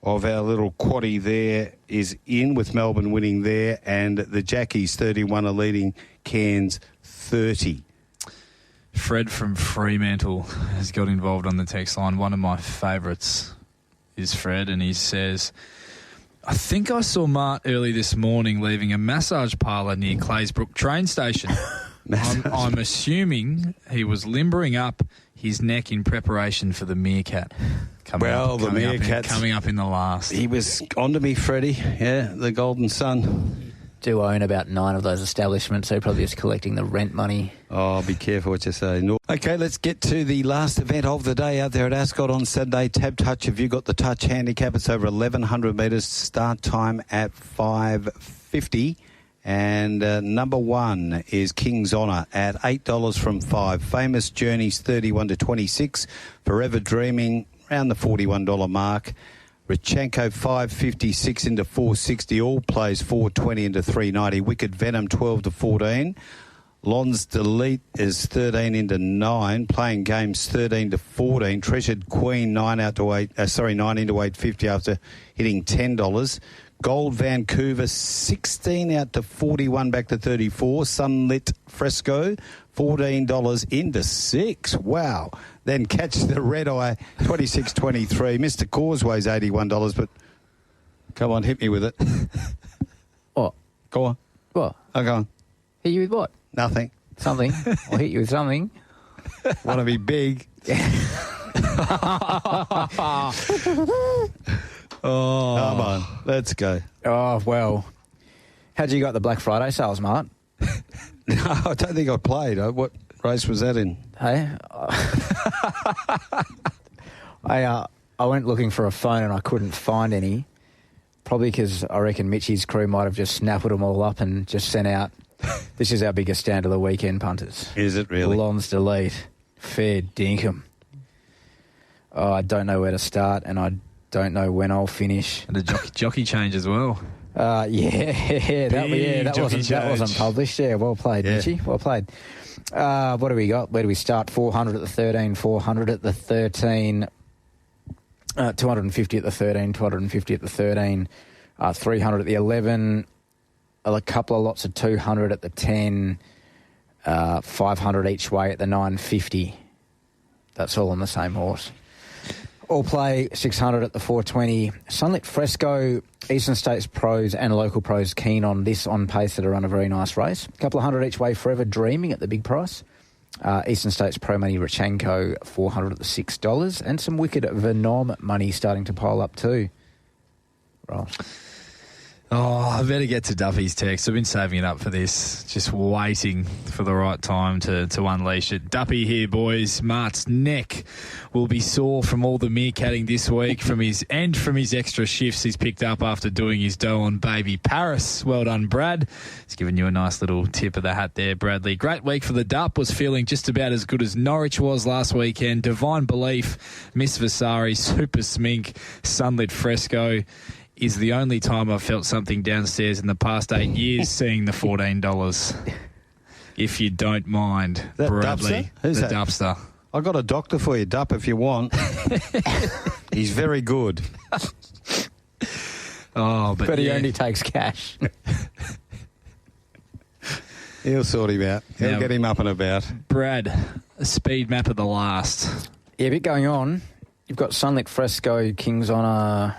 of our little quaddie there is in, with Melbourne winning there, and the Jackies 31 are leading Cairns 30. Fred from Fremantle has got involved on the text line. One of my favourites is Fred, and he says, I think I saw Mart early this morning leaving a massage parlour near Claysbrook train station. I'm assuming he was limbering up his neck in preparation for the meerkat. Coming up in the last. He was on to me, Freddie. Yeah, the Golden Sun. Do own about 9 of those establishments, so he probably is collecting the rent money. Oh, be careful what you say. Okay, let's get to the last event of the day out there at Ascot on Saturday. Tab Touch, have you got the touch handicap? It's over 1,100 metres, start time at 5:50. And number 1 is King's Honour at $8 from 5. Famous Journeys 31 to 26. Forever Dreaming around the $41 mark. Richenko 556 into 460. All plays 420 into 390. Wicked Venom 12 to 14. Lons Delete is 13 into 9. Playing Games 13 to 14. Treasured Queen 9 into 850 after hitting $10. Gold Vancouver, 16 out to 41, back to 34. Sunlit Fresco, $14 into 6. Wow. Then Catch the Red Eye, 26.23. Mr. Causeway's $81, but come on, hit me with it. What? Go on. What? Oh, go on. Hit you with what? Nothing. Something. I'll hit you with something. Want to be big. Oh. Come on, let's go. Oh, well. How'd you got the Black Friday sales, Mark? No, I don't think I played. What race was that in? Hey? I went looking for a phone and I couldn't find any. Probably because I reckon Mitchie's crew might have just snapped them all up and just sent out, this is our biggest stand of the weekend, punters. Is it really? Lons delete. Fair dinkum. Oh, I don't know where to start and I don't know when I'll finish. And the jockey change as well. That wasn't published. Yeah, well played, Mitchie. Well played. What do we got? Where do we start? 400 at the 13, 400 at the 13, 250 at the 13, 250 at the 13, 300 at the 11, a couple of lots of 200 at the 10, 500 each way at the 950. That's all on the same horse. All play 600 at the 420. Sunlit Fresco, Eastern States pros and local pros keen on this on pace to run a very nice race. A couple of hundred each way, Forever Dreaming at the big price. Eastern States Pro Money Rachenko, $400 at the $6. And some wicked Venom money starting to pile up too. Right. Oh, I better get to Duffy's text. I've been saving it up for this, just waiting for the right time to unleash it. Duffy here, boys. Mart's neck will be sore from all the meerkatting this week from his extra shifts he's picked up after doing his dough on baby Paris. Well done, Brad. He's given you a nice little tip of the hat there, Bradley. Great week for the Dup. Was feeling just about as good as Norwich was last weekend. Divine Belief, Miss Vasari, Super Smink, Sunlit Fresco is the only time I've felt something downstairs in the past 8 years seeing the $14. If you don't mind, that Bradley. Dupster? Who's the that? Dupster. I've got a doctor for you, Dup, if you want. He's very good. Oh, but he only takes cash. He'll sort him out. He'll get him up and about. Brad, a speed map of the last. Yeah, a bit going on. You've got Sunlit Fresco, King's Honour,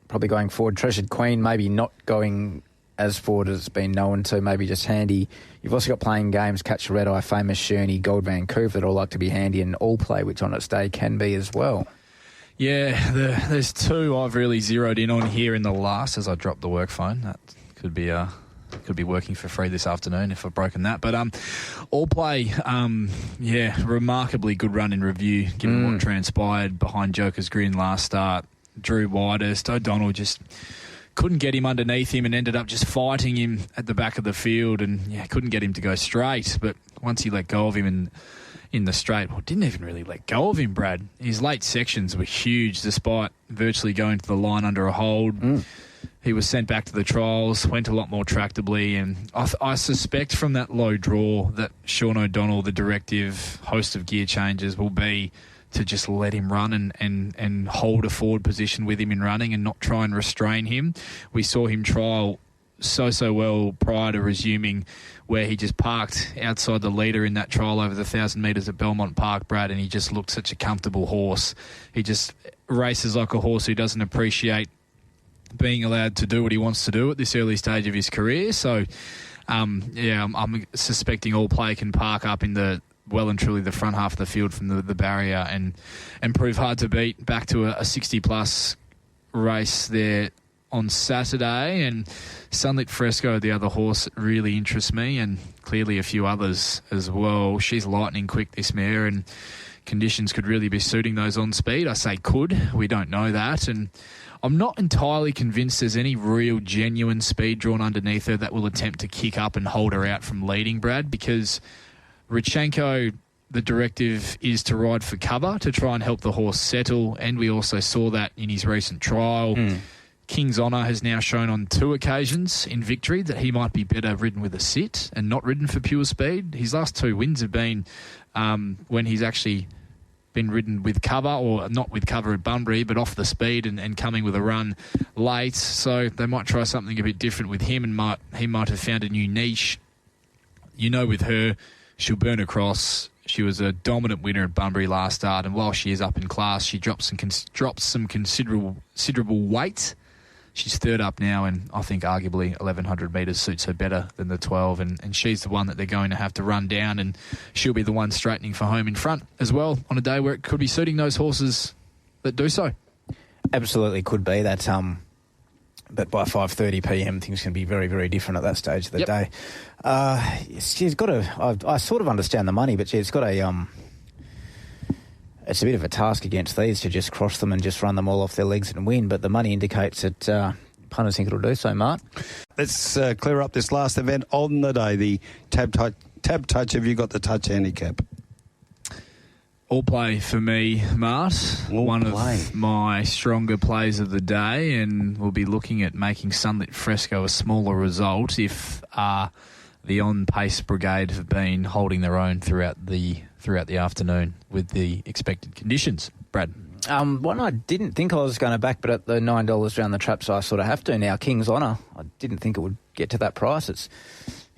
probably going forward. Treasured Queen, maybe not going as forward as it's been known to, maybe just handy. You've also got Playing Games, Catch the Red Eye, Famous Sherney, Gold Vancouver that all like to be handy, and All Play, which on its day can be as well. Yeah, there's two I've really zeroed in on here in the last as I dropped the work phone. That could be working for free this afternoon if I've broken that. But All Play, remarkably good run in review given what transpired behind Joker's Grin last start. Drew widest. O'Donnell just couldn't get him underneath him and ended up just fighting him at the back of the field and couldn't get him to go straight. But once he let go of him in the straight, didn't even really let go of him, Brad. His late sections were huge despite virtually going to the line under a hold. He was sent back to the trials, went a lot more tractably, and I suspect from that low draw that Sean O'Donnell, the directive, host of gear changes, will be to just let him run and hold a forward position with him in running and not try and restrain him. We saw him trial so well prior to resuming, where he just parked outside the leader in that trial over the 1,000 metres at Belmont Park, Brad, and he just looked such a comfortable horse. He just races like a horse who doesn't appreciate being allowed to do what he wants to do at this early stage of his career. So, I'm suspecting All Play can park up in the well and truly the front half of the field from the barrier and prove hard to beat back to a 60-plus race there on Saturday. And Sunlit Fresco, the other horse, really interests me, and clearly a few others as well. She's lightning quick, this mare, and conditions could really be suiting those on speed. I say could. We don't know that. And I'm not entirely convinced there's any real genuine speed drawn underneath her that will attempt to kick up and hold her out from leading, Brad, because Rachenko, the directive is to ride for cover to try and help the horse settle, and we also saw that in his recent trial. King's Honour has now shown on 2 occasions in victory that he might be better ridden with a sit and not ridden for pure speed. His last 2 wins have been when he's actually been ridden with cover, or not with cover at Bunbury, but off the speed and coming with a run late. So they might try something a bit different with him, and he might have found a new niche. You know, with her, she'll burn across. She was a dominant winner at Bunbury last start, and while she is up in class, she drops some considerable weight. She's third up now, and I think arguably 1,100 metres suits her better than the 12, and she's the one that they're going to have to run down, and she'll be the one straightening for home in front as well on a day where it could be suiting those horses that do so. Absolutely could be. That, but by 5:30 p.m, things can be very, very different at that stage of the day. She's got I sort of understand the money, but she's got it's a bit of a task against these to just cross them and just run them all off their legs and win, but the money indicates that punters think it'll do so, Mart. Let's clear up this last event on the day, the Tab Touch. Have you got the touch handicap? All play for me, Mart. One of my stronger plays of the day, and we'll be looking at making Sunlit Fresco a smaller result if the on-pace brigade have been holding their own throughout the afternoon with the expected conditions. Brad? One I didn't think I was going to back, but at the $9 around the trap, so I sort of have to now. King's Honour. I didn't think it would get to that price. It's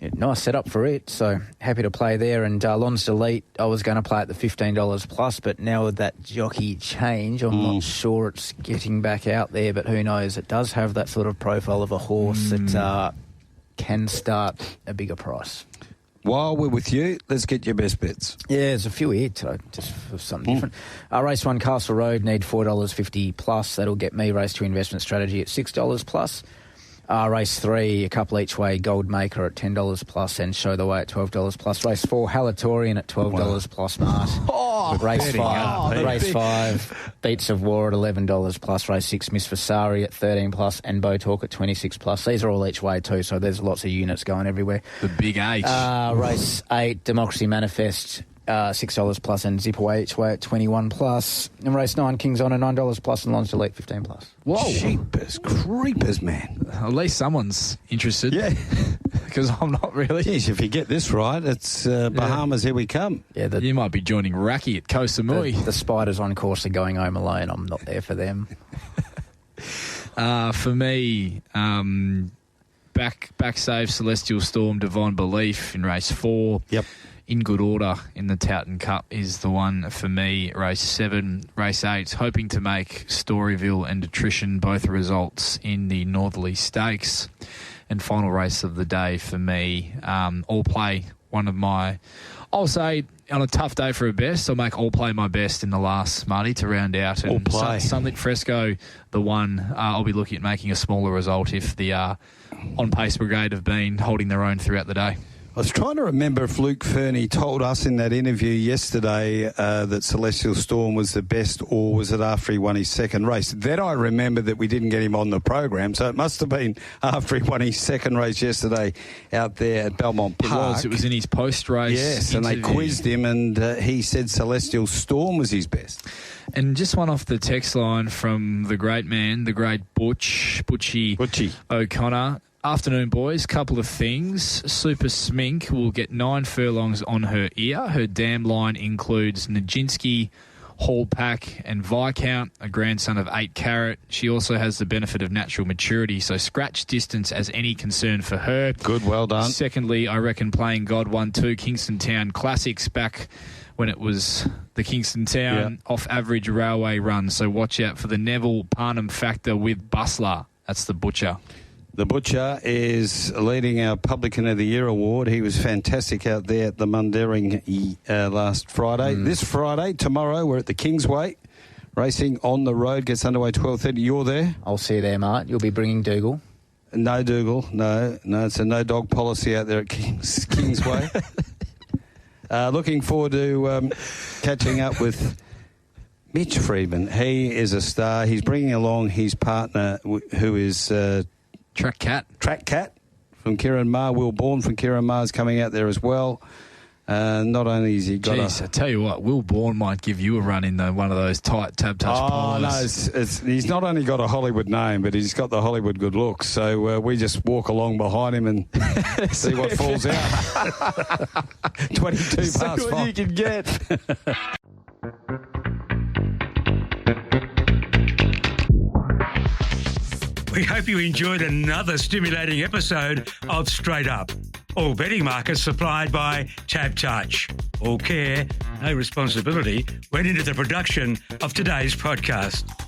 a nice setup for it, so happy to play there. And Lons Delete, I was going to play at the $15 plus, but now with that jockey change, I'm not sure it's getting back out there, but who knows? It does have that sort of profile of a horse that can start a bigger price. While we're with you, let's get your best bets. Yeah, there's a few here, just for something different. Race 1, Castle Road, need $4.50 plus. That'll get me Race 2 Investment Strategy at $6 plus. Race 3, a couple each way, Gold Maker at $10 plus, and Show the Way at $12 plus. Race 4, Halatorian at $12 plus, Mart. Race 5, Beats of War at $11 plus. Race 6, Miss Vasari at $13 plus, and Bow Talk at $26 plus. These are all each way too, so there's lots of units going everywhere. The big H. Race 8, Democracy Manifest, $6 plus, and Zip Away each way at $21 plus. And Race 9, King's Honour, $9 plus, and Lons Delete, $15 plus. Whoa. Cheapers, creepers, man. At least someone's interested. Yeah. Because I'm not really. Jeez, if you get this right, it's Bahamas, here we come. Yeah, you might be joining Raki at Koh Samui. The Spiders on course are going home alone. I'm not there for them. For me, back save Celestial Storm, Divine Belief in race 4. Yep. In good order in the Towton Cup is the one for me. Race 7, race 8, hoping to make Storyville and Attrition both results in the Northerly Stakes. And final race of the day for me, All Play, one of my, I'll say, on a tough day for a best, I'll make All Play my best in the last, Marty, to round out. And All Play. Sunlit Fresco, the one, I'll be looking at making a smaller result if the on-pace brigade have been holding their own throughout the day. I was trying to remember if Luke Fernie told us in that interview yesterday that Celestial Storm was the best, or was it after he won his second race? Then I remember that we didn't get him on the program, so it must have been after he won his second race yesterday out there at Belmont Park. It was in his post-race Yes, interview. And they quizzed him, and he said Celestial Storm was his best. And just one off the text line from the great man, the great Butchie O'Connor. Afternoon, boys. Couple of things. Super Smink will get 9 furlongs on her ear. Her dam line includes Nijinsky, Hall Pack and Viscount, a grandson of 8 Carat. She also has the benefit of natural maturity, so scratch distance as any concern for her. Good, well done. Secondly, I reckon Playing God 1-2 Kingston Town Classics back when it was the Kingston Town off-average railway run, so watch out for the Neville Parnham factor with Bustler. That's the Butcher. The Butcher is leading our Publican of the Year award. He was fantastic out there at the Mundaring last Friday. This Friday, tomorrow, we're at the Kingsway. Racing on the road gets underway 12:30. You're there? I'll see you there, Mart. You'll be bringing Dougal. No Dougal. No. It's a no-dog policy out there at Kingsway. Looking forward to catching up with Mitch Freedman. He is a star. He's bringing along his partner, who is... Track Cat from Kieran Maher. Will Bourne from Kieran Maher is coming out there as well. Not only has he got I tell you what, Will Bourne might give you a run in one of those tight tab touch pies. No, he's not only got a Hollywood name, but he's got the Hollywood good looks. So we just walk along behind him and see what falls out. 22 past 5. See what you can get. We hope you enjoyed another stimulating episode of Straight Up. All betting markets supplied by Tab Touch. All care, no responsibility went into the production of today's podcast.